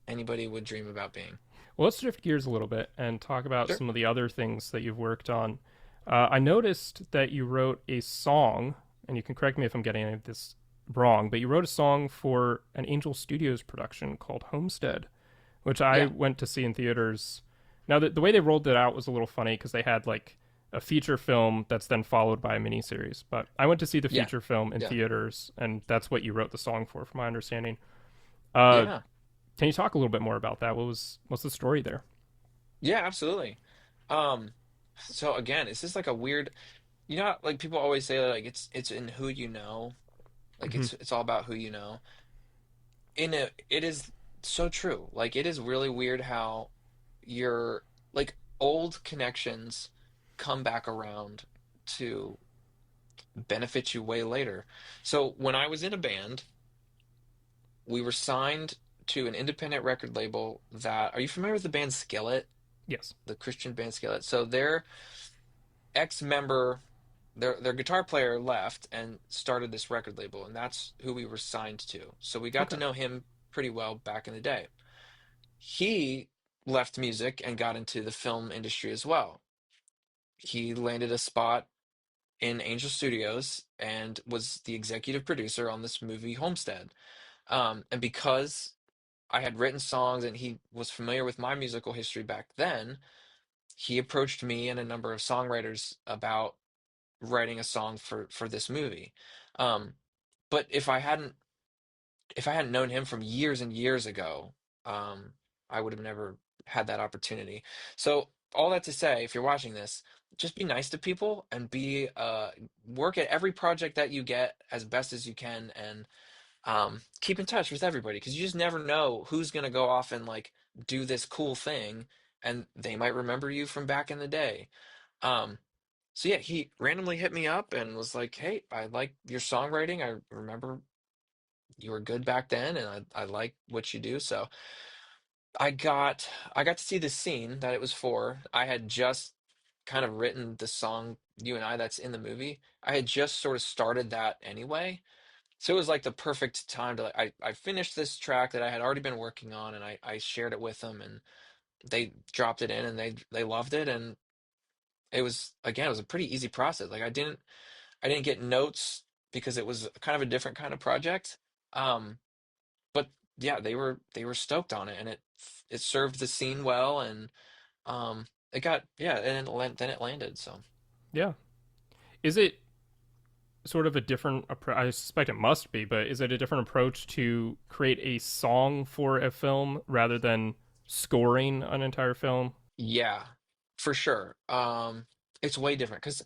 anybody would dream about being. Well, let's shift gears a little bit and talk about Sure. some of the other things that you've worked on. I noticed that you wrote a song, and you can correct me if I'm getting any of this wrong, but you wrote a song for an Angel Studios production called Homestead, which I Yeah, went to see in theaters. Now, the way they rolled it out was a little funny because they had like a feature film that's then followed by a miniseries. But I went to see the yeah, feature film in yeah, theaters, and that's what you wrote the song for, from my understanding. Uh, yeah, can you talk a little bit more about that? What's the story there? yeah, absolutely. Um, so again, it's just like a weird, like people always say like it's in who you know, like Hmm. it's all about who you know. It is so true. Like it is really weird how your like old connections come back around to benefit you way later. So when I was in a band, we were signed to an independent record label that, are you familiar with the band Skillet, Yes. the Christian band Skillet? So their ex-member, their guitar player left and started this record label, and that's who we were signed to. So we got to Okay. know him pretty well back in the day. He left music and got into the film industry as well. He landed a spot in Angel Studios and was the executive producer on this movie Homestead. And because I had written songs and he was familiar with my musical history back then, he approached me and a number of songwriters about writing a song for this movie. Um, but if I hadn't known him from years and years ago, um, I would have never had that opportunity. So all that to say, if you're watching this, just be nice to people and be work at every project that you get as best as you can, and keep in touch with everybody because you just never know who's gonna go off and like do this cool thing, and they might remember you from back in the day. Um, so yeah, he randomly hit me up and was like, "Hey, I like your songwriting. I remember you were good back then, and I like what you do." So I got to see the scene that it was for. I had just kind of written the song "You and I" that's in the movie. I had just sort of started that anyway. So it was like the perfect time to like I finished this track that I had already been working on, and I shared it with them, and they dropped it in and they loved it. And it was, again, it was a pretty easy process. Like I didn't get notes because it was kind of a different kind of project. Um, but yeah, they were stoked on it, and it served the scene well, and it got, yeah, and then it landed. So Yeah. Is it sort of a different approach? I suspect it must be, but is it a different approach to create a song for a film rather than scoring an entire film? yeah, for sure. It's way different because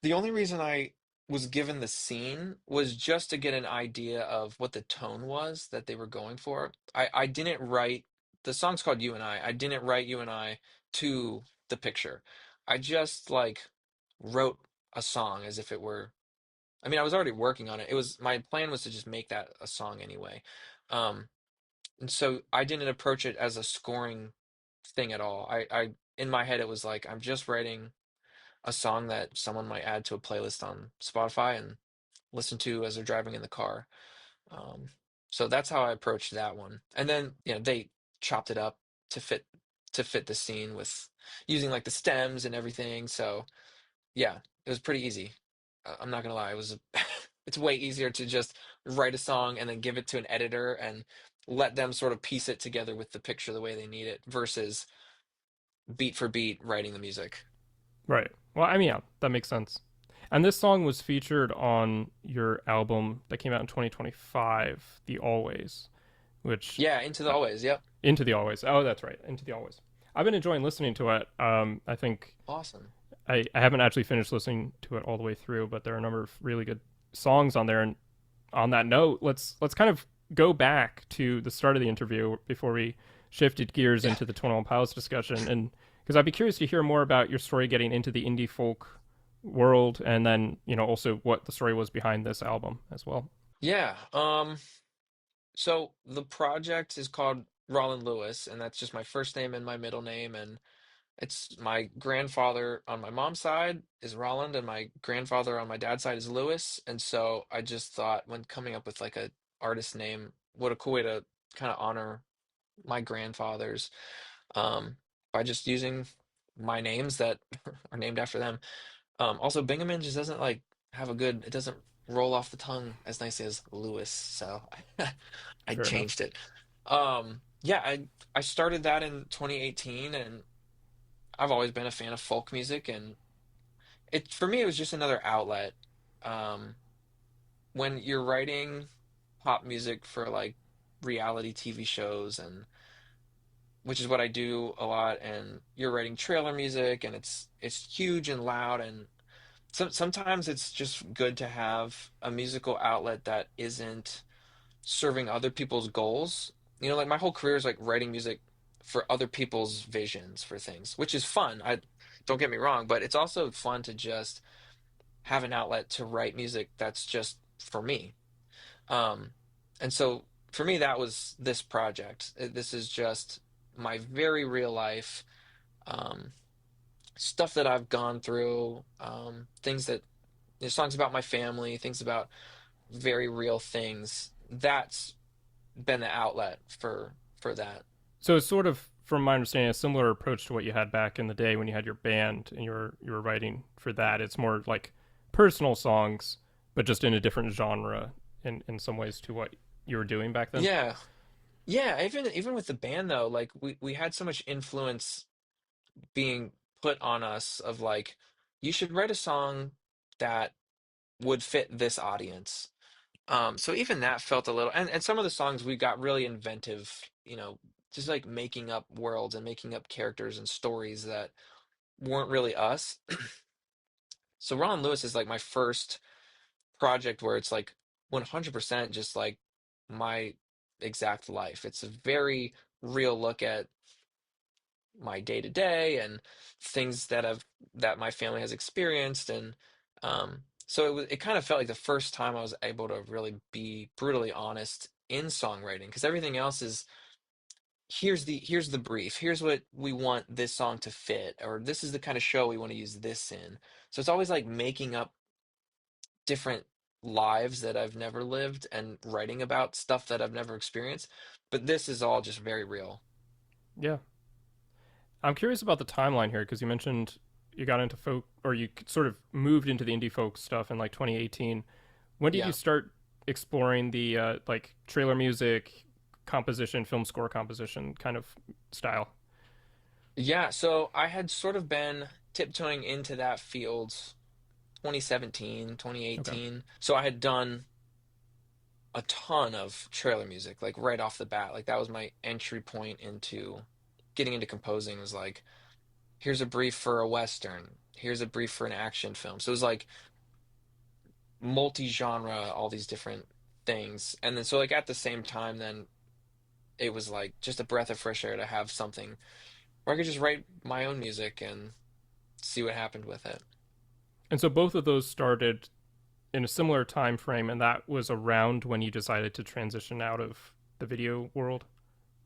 the only reason I was given the scene was just to get an idea of what the tone was that they were going for. I didn't write, the song's called You and I. I didn't write You and I to the picture. I just like wrote a song as if it were, I mean, I was already working on it. It was, my plan was to just make that a song anyway. Um, and so I didn't approach it as a scoring thing at all. In my head, it was like I'm just writing a song that someone might add to a playlist on Spotify and listen to as they're driving in the car. Um, so that's how I approached that one. And then, they chopped it up to fit the scene with using like the stems and everything. So yeah, it was pretty easy. I'm not gonna lie, it was it's way easier to just write a song and then give it to an editor and let them sort of piece it together with the picture the way they need it versus beat for beat writing the music. Right. Well, I mean, yeah, that makes sense. And this song was featured on your album that came out in 2025, The Always, which Yeah, Into the Always. Yep. Into the Always. Oh, that's right, Into the Always. I've been enjoying listening to it. I think Awesome. I haven't actually finished listening to it all the way through, but there are a number of really good songs on there. And on that note, let's kind of go back to the start of the interview before we shifted gears Yeah. into the 21 Pilots discussion, and because I'd be curious to hear more about your story getting into the indie folk world, and then also what the story was behind this album as well. Yeah. So the project is called Roland Lewis, and that's just my first name and my middle name. And it's my grandfather on my mom's side is Roland, and my grandfather on my dad's side is Lewis. And so I just thought when coming up with like a artist name, what a cool way to kind of honor my grandfathers, by just using my names that are named after them. Also, Bingaman just doesn't like have a good, it doesn't roll off the tongue as nicely as Lewis, so I Fair enough. changed it. Yeah, I started that in 2018, and I've always been a fan of folk music, and it for me it was just another outlet. Um, when you're writing pop music for like reality TV shows, and which is what I do a lot, and you're writing trailer music and it's huge and loud, and sometimes it's just good to have a musical outlet that isn't serving other people's goals. You know, like my whole career is like writing music for other people's visions for things, which is fun. I don't get me wrong, but it's also fun to just have an outlet to write music that's just for me. Um, and so for me, that was this project. This is just my very real life, um, stuff that I've gone through, things that songs about my family, things about very real things. That's been the outlet for that. So it's sort of, from my understanding, a similar approach to what you had back in the day when you had your band and you were writing for that. It's more like personal songs, but just in a different genre in some ways to what you were doing back then. Yeah. Yeah, even with the band though, like we had so much influence being put on us of like you should write a song that would fit this audience. So even that felt a little, and some of the songs we got really inventive, just like making up worlds and making up characters and stories that weren't really us. So Ron Lewis is like my first project where it's like 100% just like my exact life. It's a very real look at my day to day and things that my family has experienced, and so it kind of felt like the first time I was able to really be brutally honest in songwriting, because everything else is here's the brief, here's what we want this song to fit, or this is the kind of show we want to use this in. So it's always like making up different lives that I've never lived and writing about stuff that I've never experienced, but this is all just very real. Yeah. I'm curious about the timeline here because you mentioned you got into folk, or you sort of moved into the indie folk stuff in like 2018. When did you Yeah. start exploring the like trailer music composition, film score composition kind of style? Yeah, so I had sort of been tiptoeing into that field 2017, Okay. 2018. So I had done a ton of trailer music, like right off the bat. Like that was my entry point into getting into composing, was like, here's a brief for a Western, here's a brief for an action film. So it was like multi-genre, all these different things. And then so like at the same time, then it was like just a breath of fresh air to have something where I could just write my own music and see what happened with it. And so both of those started in a similar time frame, and that was around when you decided to transition out of the video world.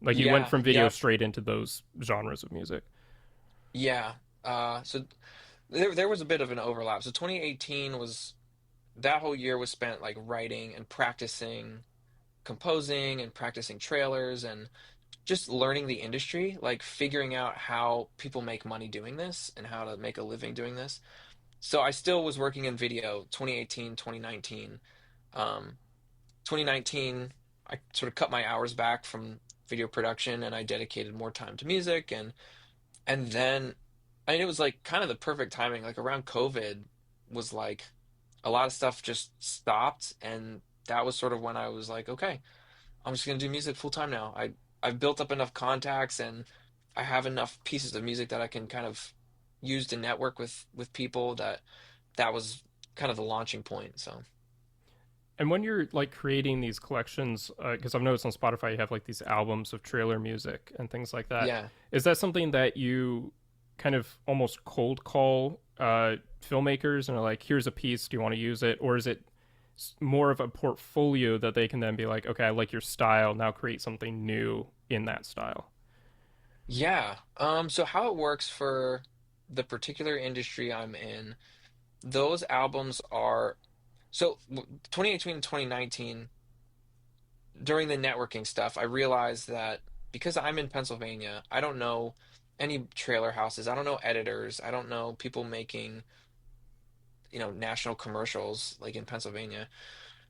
Like you went Yeah, from video yeah, straight into those genres of music. yeah. So there was a bit of an overlap. So 2018 was, that whole year was spent like writing and practicing composing and practicing trailers and just learning the industry, like figuring out how people make money doing this and how to make a living doing this. So I still was working in video 2018, 2019. 2019, I sort of cut my hours back from video production and I dedicated more time to music, and then I mean it was like kind of the perfect timing, like around COVID, was like a lot of stuff just stopped, and that was sort of when I was like, okay, I'm just gonna do music full time now. I've built up enough contacts, and I have enough pieces of music that I can kind of use to network with people, that that was kind of the launching point. So And when you're like creating these collections, because I've noticed on Spotify you have like these albums of trailer music and things like that. yeah. Is that something that you kind of almost cold call filmmakers and are like, "Here's a piece. Do you want to use it?" Or is it more of a portfolio that they can then be like, "Okay, I like your style. Now create something new in that style." Yeah. So how it works for the particular industry I'm in, those albums are, so 2018 and 2019, during the networking stuff, I realized that because I'm in Pennsylvania, I don't know any trailer houses, I don't know editors, I don't know people making, national commercials like in Pennsylvania.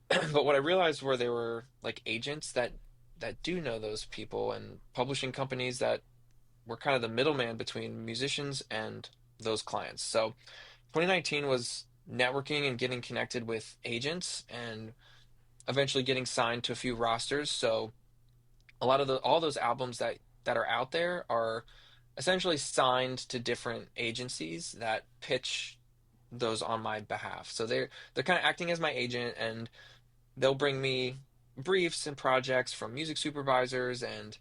But what I realized were there were like agents that do know those people, and publishing companies that were kind of the middleman between musicians and those clients. So 2019 was networking and getting connected with agents, and eventually getting signed to a few rosters. So a lot of the all those albums that are out there are essentially signed to different agencies that pitch those on my behalf. So they're kind of acting as my agent, and they'll bring me briefs and projects from music supervisors, and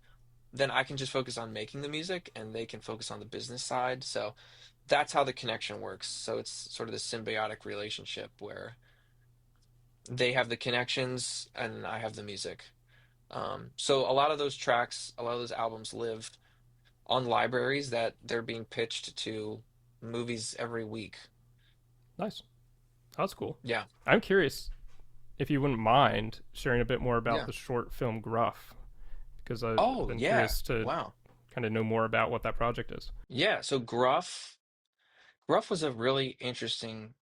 then I can just focus on making the music, and they can focus on the business side. So that's how the connection works. So it's sort of the symbiotic relationship where they have the connections and I have the music. So a lot of those tracks, a lot of those albums live on libraries that they're being pitched to movies every week. Nice. That's cool. Yeah. I'm curious if you wouldn't mind sharing a bit more about Yeah. the short film Gruff, because I've Oh, been yeah. curious to Wow. kind of know more about what that project is. Yeah. So Gruff was a really interesting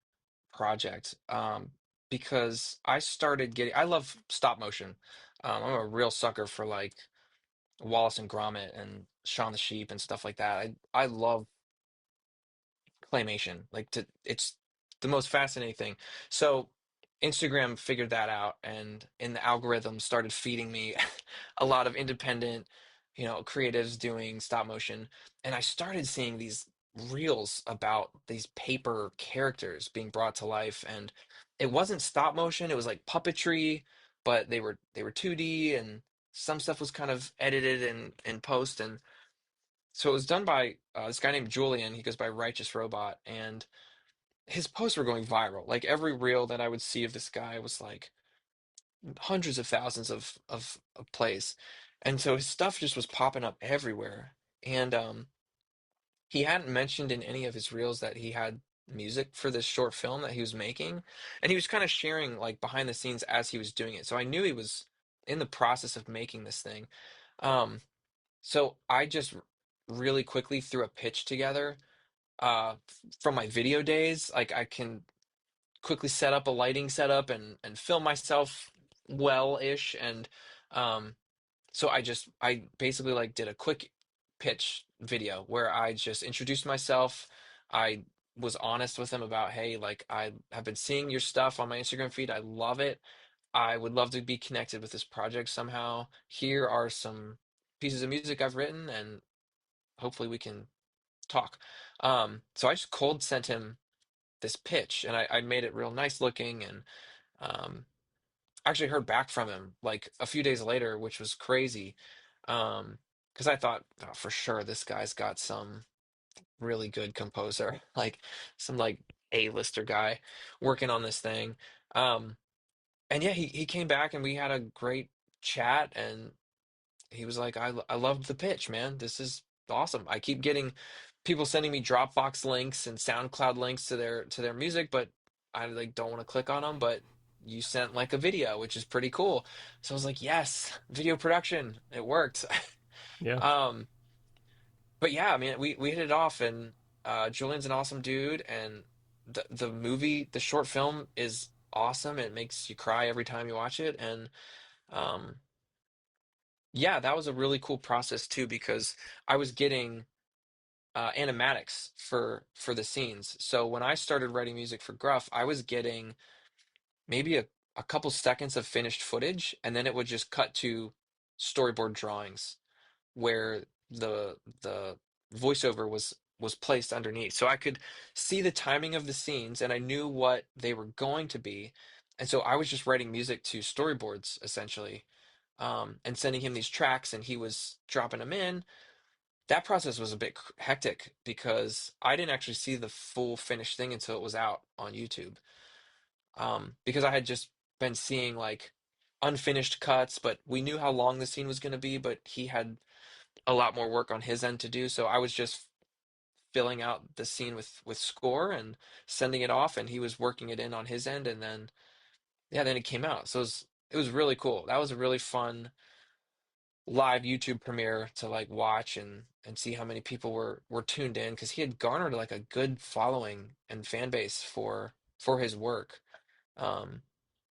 project, because I love stop motion. I'm a real sucker for like Wallace and Gromit and Shaun the Sheep and stuff like that. I love claymation. It's the most fascinating thing. So Instagram figured that out, and in the algorithm started feeding me a lot of independent, creatives doing stop motion. And I started seeing these reels about these paper characters being brought to life. And it wasn't stop motion, it was like puppetry, but they were 2D, and some stuff was kind of edited in post. And so it was done by this guy named Julian. He goes by Righteous Robot, and his posts were going viral. Like every reel that I would see of this guy was like hundreds of thousands of plays, and so his stuff just was popping up everywhere. And he hadn't mentioned in any of his reels that he had music for this short film that he was making, and he was kind of sharing like behind the scenes as he was doing it. So I knew he was in the process of making this thing. Um, so I just really quickly threw a pitch together from my video days. Like I can quickly set up a lighting setup and film myself well-ish. And um so I basically like did a quick pitch video where I just introduced myself. I was honest with him about, hey, like I have been seeing your stuff on my Instagram feed. I love it. I would love to be connected with this project somehow. Here are some pieces of music I've written, and hopefully we can talk. So I just cold sent him this pitch, and I made it real nice looking, and um, actually heard back from him like a few days later, which was crazy. Because I thought, oh, for sure this guy's got some really good composer, like some like A-lister guy working on this thing. Um, and yeah, he came back and we had a great chat, and he was like, I loved the pitch, man. This is awesome. I keep getting people sending me Dropbox links and SoundCloud links to their music, but I like don't want to click on them. But you sent like a video, which is pretty cool. So I was like, yes, video production. It worked. Yeah. Um, but yeah, I mean, we hit it off, and Julian's an awesome dude, and the movie, the short film is awesome. It makes you cry every time you watch it, and um, yeah, that was a really cool process too, because I was getting animatics for the scenes. So when I started writing music for Gruff, I was getting maybe a couple seconds of finished footage, and then it would just cut to storyboard drawings where the voiceover was placed underneath. So I could see the timing of the scenes and I knew what they were going to be. And so I was just writing music to storyboards essentially, and sending him these tracks and he was dropping them in. That process was a bit hectic because I didn't actually see the full finished thing until it was out on YouTube. Because I had just been seeing like unfinished cuts, but we knew how long the scene was going to be, but he had a lot more work on his end to do. So I was just filling out the scene with score and sending it off, and he was working it in on his end, and then yeah, then it came out. So it was really cool. That was a really fun live YouTube premiere to like watch and see how many people were tuned in because he had garnered like a good following and fan base for his work. Um,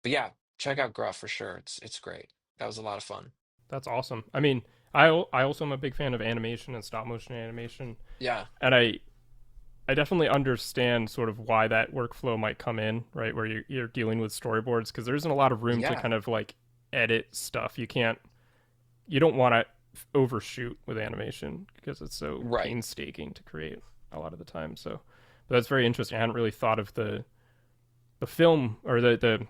but yeah, check out Gruff for sure. It's great. That was a lot of fun. That's awesome. I mean, I also am a big fan of animation and stop motion animation, Yeah, and I definitely understand sort of why that workflow might come in, right? Where you're dealing with storyboards because there isn't a lot of room to yeah, kind of like edit stuff. You don't want to overshoot with animation because it's so right. painstaking to create a lot of the time. So, but that's very interesting. I hadn't really thought of the film or the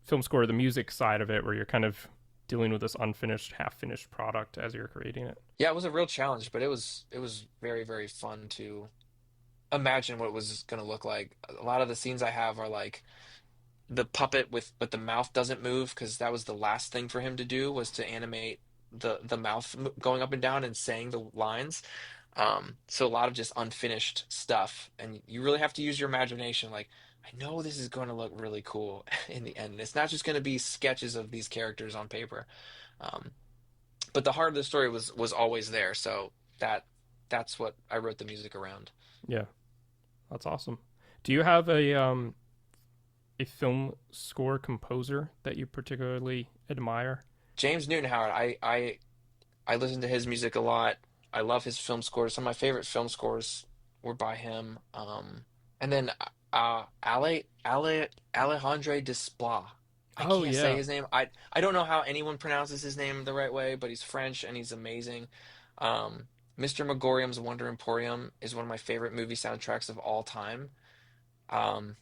film score, the music side of it, where you're kind of dealing with this unfinished, half finished product as you're creating it. Yeah, it was a real challenge, but it was very, very fun to imagine what it was going to look like. A lot of the scenes I have are like the puppet with but the mouth doesn't move because that was the last thing for him to do was to animate the mouth going up and down and saying the lines. So a lot of just unfinished stuff, and you really have to use your imagination. Like, I know this is going to look really cool in the end. It's not just going to be sketches of these characters on paper. Um, but the heart of the story was always there. So that's what I wrote the music around. Yeah, that's awesome. Do you have a film score composer that you particularly admire? James Newton Howard, I listen to his music a lot. I love his film scores. Some of my favorite film scores were by him. And then Alejandro Desplat. I Oh can't say yeah. his name. I don't know how anyone pronounces his name the right way, but he's French and he's amazing. Um, Mr. Megorium's Wonder Emporium is one of my favorite movie soundtracks of all time. Um,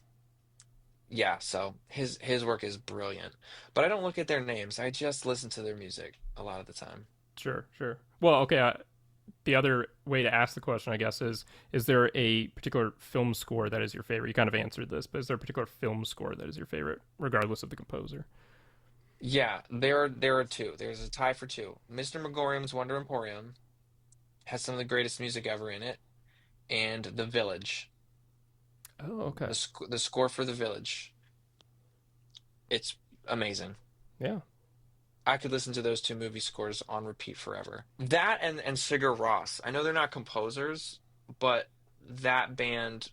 yeah, so his work is brilliant. But I don't look at their names. I just listen to their music a lot of the time. Sure, sure. Well, okay. The other way to ask the question, I guess, is there a particular film score that is your favorite? You kind of answered this, but is there a particular film score that is your favorite, regardless of the composer? Yeah, there are two. There's a tie for two. Mr. Megorium's Wonder Emporium has some of the greatest music ever in it, and The Village, Oh, okay. the score for The Village, it's amazing. Yeah, I could listen to those two movie scores on repeat forever. That and Sigur Rós. I know they're not composers, but that band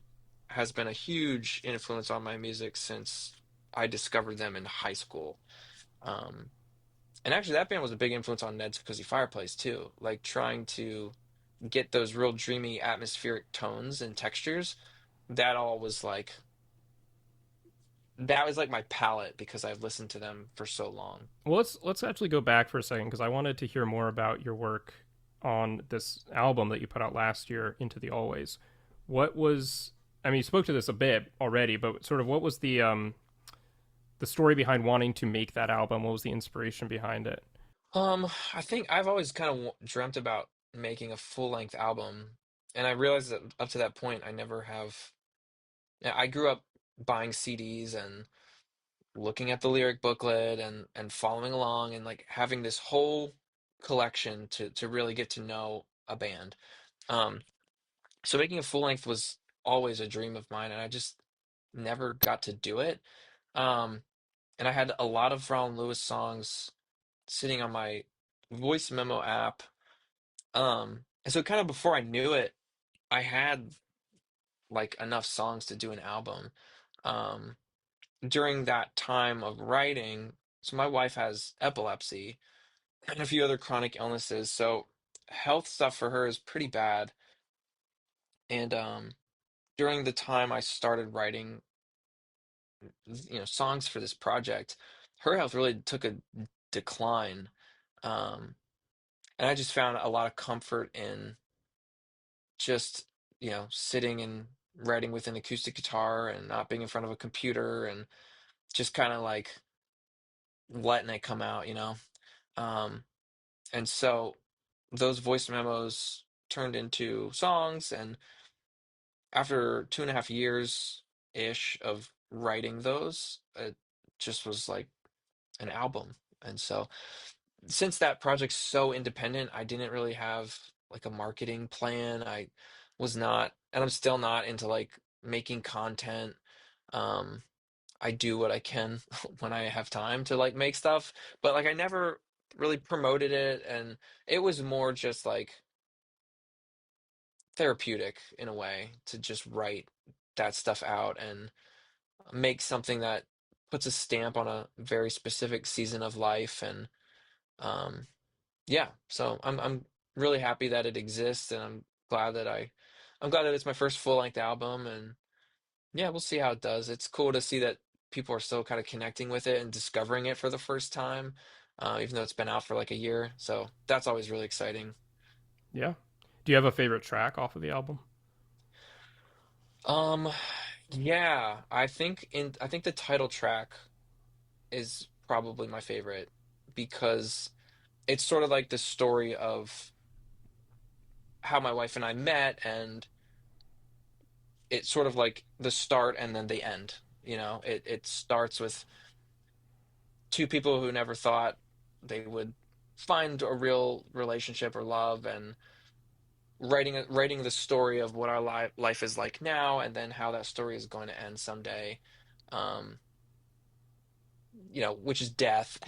has been a huge influence on my music since I discovered them in high school. Um, And actually, that band was a big influence on Ned's Cozy Fireplace too. Like trying to get those real dreamy atmospheric tones and textures. That all was like that was like my palette because I've listened to them for so long. well, let's actually go back for a second because I wanted to hear more about your work on this album that you put out last year, Into the Always. What was I mean, you spoke to this a bit already, but sort of what was the story behind wanting to make that album? What was the inspiration behind it? I think I've always kind of dreamt about making a full-length album, and I realized that up to that point, I never have. Yeah, I grew up buying CDs and looking at the lyric booklet and following along and like having this whole collection to really get to know a band. Um, so making a full length was always a dream of mine, and I just never got to do it. Um, and I had a lot of Ron Lewis songs sitting on my voice memo app. And so kind of before I knew it, I had like enough songs to do an album. Um, During that time of writing, so my wife has epilepsy and a few other chronic illnesses, so health stuff for her is pretty bad. And during the time I started writing, songs for this project, her health really took a decline. Um, and I just found a lot of comfort in just, sitting and writing with an acoustic guitar and not being in front of a computer and just kind of like letting it come out, you know? Um, and so those voice memos turned into songs, and after 2.5 years ish of writing those, it just was like an album. And so since that project's so independent, I didn't really have like a marketing plan. I was not, and I'm still not into like making content. Um, I do what I can when I have time to like make stuff, but like I never really promoted it, and it was more just like therapeutic in a way to just write that stuff out and make something that puts a stamp on a very specific season of life. And um yeah, so I'm really happy that it exists, and I'm glad that it's my first full-length album. And yeah, we'll see how it does. It's cool to see that people are still kind of connecting with it and discovering it for the first time, even though it's been out for like a year. So that's always really exciting. Yeah. Do you have a favorite track off of the album? Um, yeah, I think the title track is probably my favorite because it's sort of like the story of how my wife and I met, and it's sort of like the start and then the end. It starts with two people who never thought they would find a real relationship or love, and writing the story of what our life is like now, and then how that story is going to end someday. Um, which is death.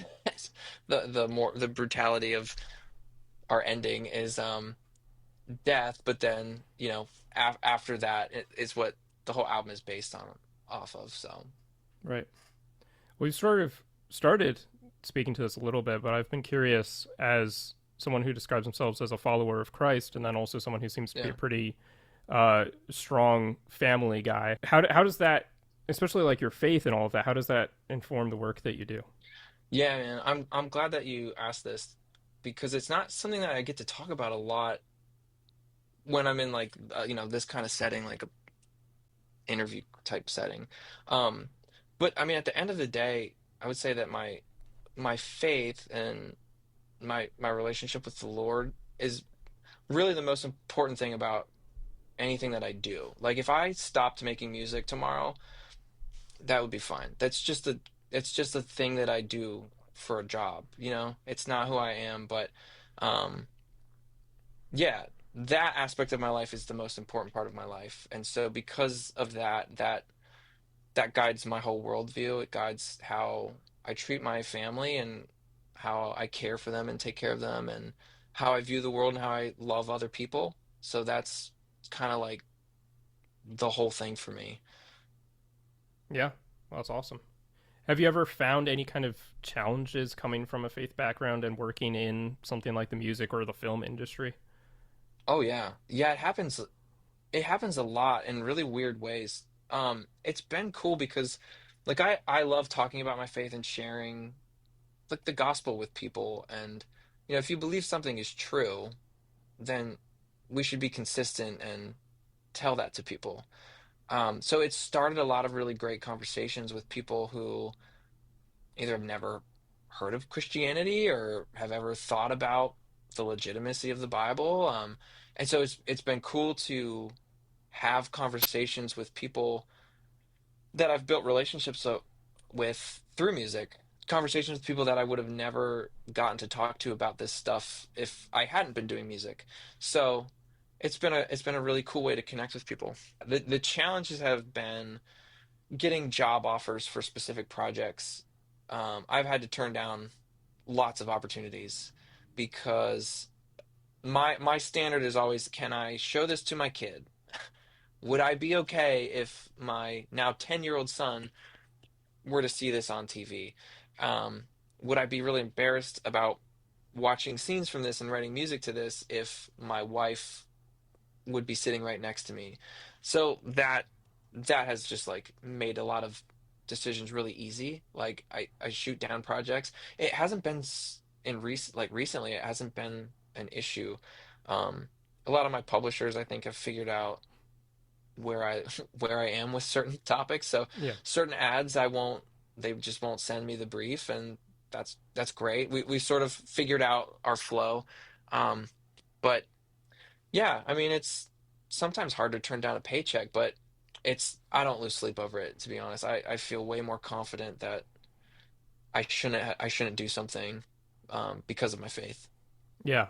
The brutality of our ending is death, but then after that is what the whole album is based on off of. So Right. We've sort of started speaking to this a little bit, but I've been curious as someone who describes themselves as a follower of Christ, and then also someone who seems to be a yeah. pretty strong family guy. How does that, especially like your faith and all of that, how does that inform the work that you do? Yeah, man. I'm glad that you asked this because it's not something that I get to talk about a lot when I'm in like this kind of setting, like a interview type setting. Um, but I mean, at the end of the day, I would say that my faith and my relationship with the Lord is really the most important thing about anything that I do. Like if I stopped making music tomorrow, that would be fine. It's just a thing that I do for a job, you know? It's not who I am, but um yeah, that aspect of my life is the most important part of my life. And so because of that guides my whole worldview. It guides how I treat my family and how I care for them and take care of them, and how I view the world and how I love other people. So that's kind of like the whole thing for me. Yeah, well, that's awesome. Have you ever found any kind of challenges coming from a faith background and working in something like the music or the film industry? Oh yeah. Yeah, it happens. It happens a lot in really weird ways. It's been cool because like I love talking about my faith and sharing like the gospel with people. And if you believe something is true, then we should be consistent and tell that to people. So it started a lot of really great conversations with people who either have never heard of Christianity or have ever thought about the legitimacy of the Bible. And so it's been cool to have conversations with people that I've built relationships with through music. Conversations with people that I would have never gotten to talk to about this stuff if I hadn't been doing music. So it's been a really cool way to connect with people. The challenges have been getting job offers for specific projects. I've had to turn down lots of opportunities because my standard is always, can I show this to my kid? Would I be okay if my now 10-year-old son were to see this on TV? Um, would I be really embarrassed about watching scenes from this and writing music to this if my wife would be sitting right next to me. So that has just like made a lot of decisions really easy. Like I shoot down projects. It hasn't been in recently it hasn't been an issue. Um, a lot of my publishers I think have figured out where I where I am with certain topics. So Yeah. certain ads I won't they just won't send me the brief, and that's great. We sort of figured out our flow. Um, but yeah, I mean it's sometimes hard to turn down a paycheck, but it's I don't lose sleep over it, to be honest. I feel way more confident that I shouldn't do something because of my faith. Yeah.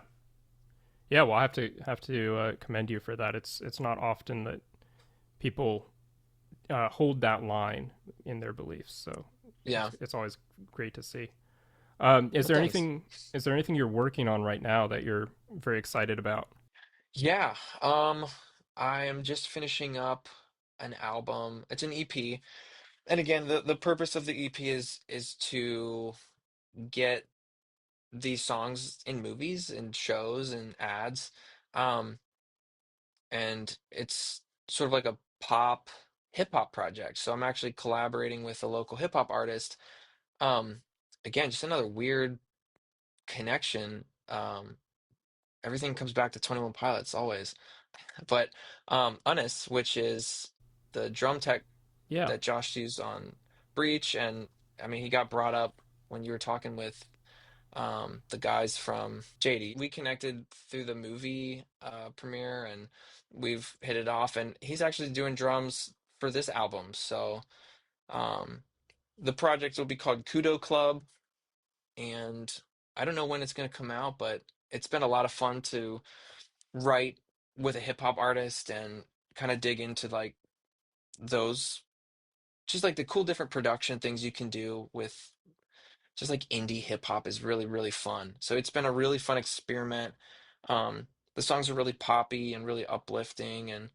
Yeah, well, I have to commend you for that. It's not often that people hold that line in their beliefs, so Yeah. it's always great to see. Is Well, there thanks. anything you're working on right now that you're very excited about? Yeah. I am just finishing up an album. It's an EP. And again, the purpose of the EP is to get these songs in movies and shows and ads. Um, and it's sort of like a pop hip hop project. So I'm actually collaborating with a local hip hop artist. Um, again, just another weird connection. Everything comes back to 21 Pilots always. But Unis, which is the drum tech Yeah. that Josh used on Breach, and I mean he got brought up when you were talking with the guys from JD. We connected through the movie premiere, and we've hit it off. And he's actually doing drums for this album. So um, the project will be called Kudo Club, and I don't know when it's going to come out, but it's been a lot of fun to write with a hip hop artist and kind of dig into like those just like the cool different production things you can do with just like indie hip hop is really really fun. So it's been a really fun experiment. The songs are really poppy and really uplifting, and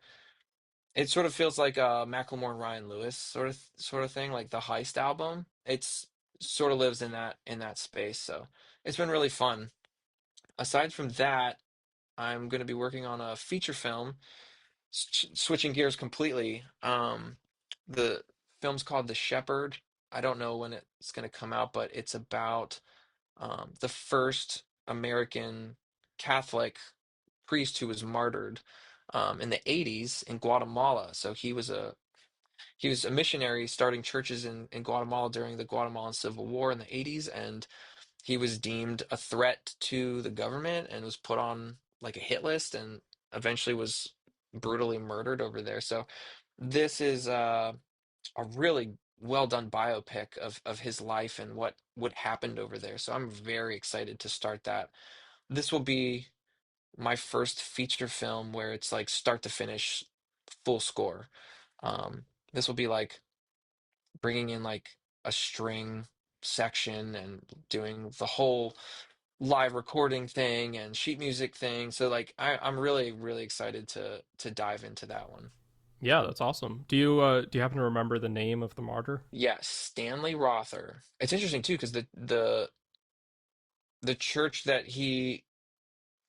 it sort of feels like a Macklemore and Ryan Lewis sort of thing, like the Heist album. It's sort of lives in that space. So it's been really fun. Aside from that, I'm going to be working on a feature film, switching gears completely. The film's called The Shepherd. I don't know when it's going to come out, but it's about the first American Catholic priest who was martyred in the 80s in Guatemala. So he was a missionary starting churches in Guatemala during the Guatemalan Civil War in the 80s, and he was deemed a threat to the government and was put on like a hit list and eventually was brutally murdered over there. So this is a really well done biopic of his life and what happened over there. So I'm very excited to start that. This will be my first feature film where it's like start to finish full score. This will be like bringing in like a string section and doing the whole live recording thing and sheet music thing. So like I'm really really excited to dive into that one. Yeah, that's awesome. Do you happen to remember the name of the martyr? Yes, Stanley Rother. It's interesting too because the church that he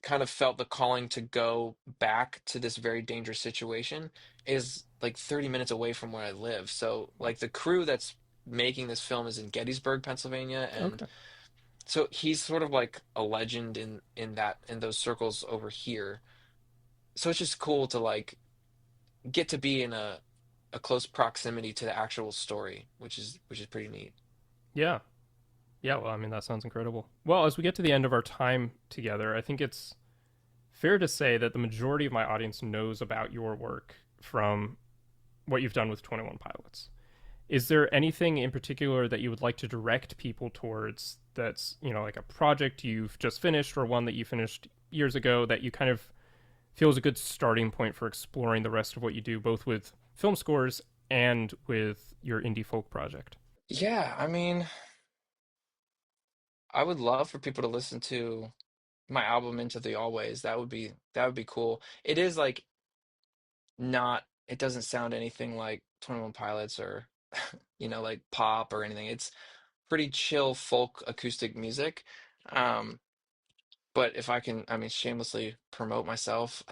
kind of felt the calling to go back to this very dangerous situation is like 30 minutes away from where I live. So like the crew that's making this film is in Gettysburg, Pennsylvania, and Okay. so he's sort of like a legend in that in those circles over here. So it's just cool to like get to be in a close proximity to the actual story, which is pretty neat. Yeah. Yeah, well, I mean that sounds incredible. Well, as we get to the end of our time together, I think it's fair to say that the majority of my audience knows about your work from what you've done with 21 Pilots. Is there anything in particular that you would like to direct people towards that's, like a project you've just finished or one that you finished years ago that you kind of feel is a good starting point for exploring the rest of what you do, both with film scores and with your indie folk project? Yeah, I mean, I would love for people to listen to my album Into the Always. That would be cool. It is like not it doesn't sound anything like 21 Pilots or like pop or anything. It's pretty chill folk acoustic music. Um, but if I can, I mean, shamelessly promote myself,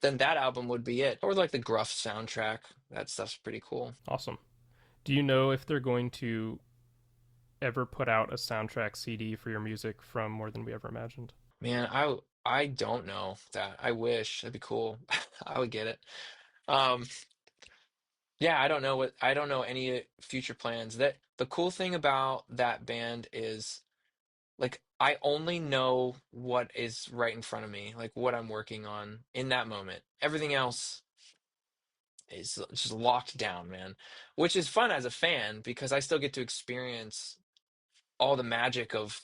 then that album would be it. Or like the Gruff soundtrack. That stuff's pretty cool. Awesome. Do you know if they're going to ever put out a soundtrack CD for your music from More Than We Ever Imagined? Man, I don't know that. I wish. That'd be cool. I would get it. Um, yeah, I don't know any future plans. That the cool thing about that band is like I only know what is right in front of me, like what I'm working on in that moment. Everything else is just locked down, man. Which is fun as a fan because I still get to experience all the magic of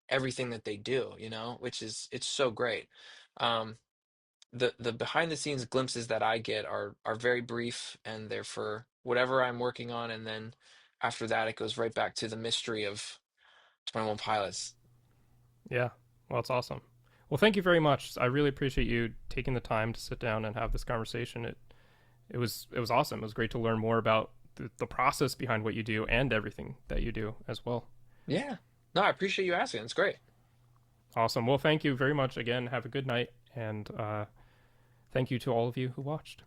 everything that they do, which is it's so great. Um, the behind the scenes glimpses that I get are very brief and they're for whatever I'm working on, and then after that it goes right back to the mystery of 21 Pilots. Yeah. Well, it's awesome. Well, thank you very much. I really appreciate you taking the time to sit down and have this conversation. It was awesome. It was great to learn more about the process behind what you do and everything that you do as well. Yeah. No, I appreciate you asking. It's great. Awesome. Well, thank you very much again. Have a good night, and thank you to all of you who watched.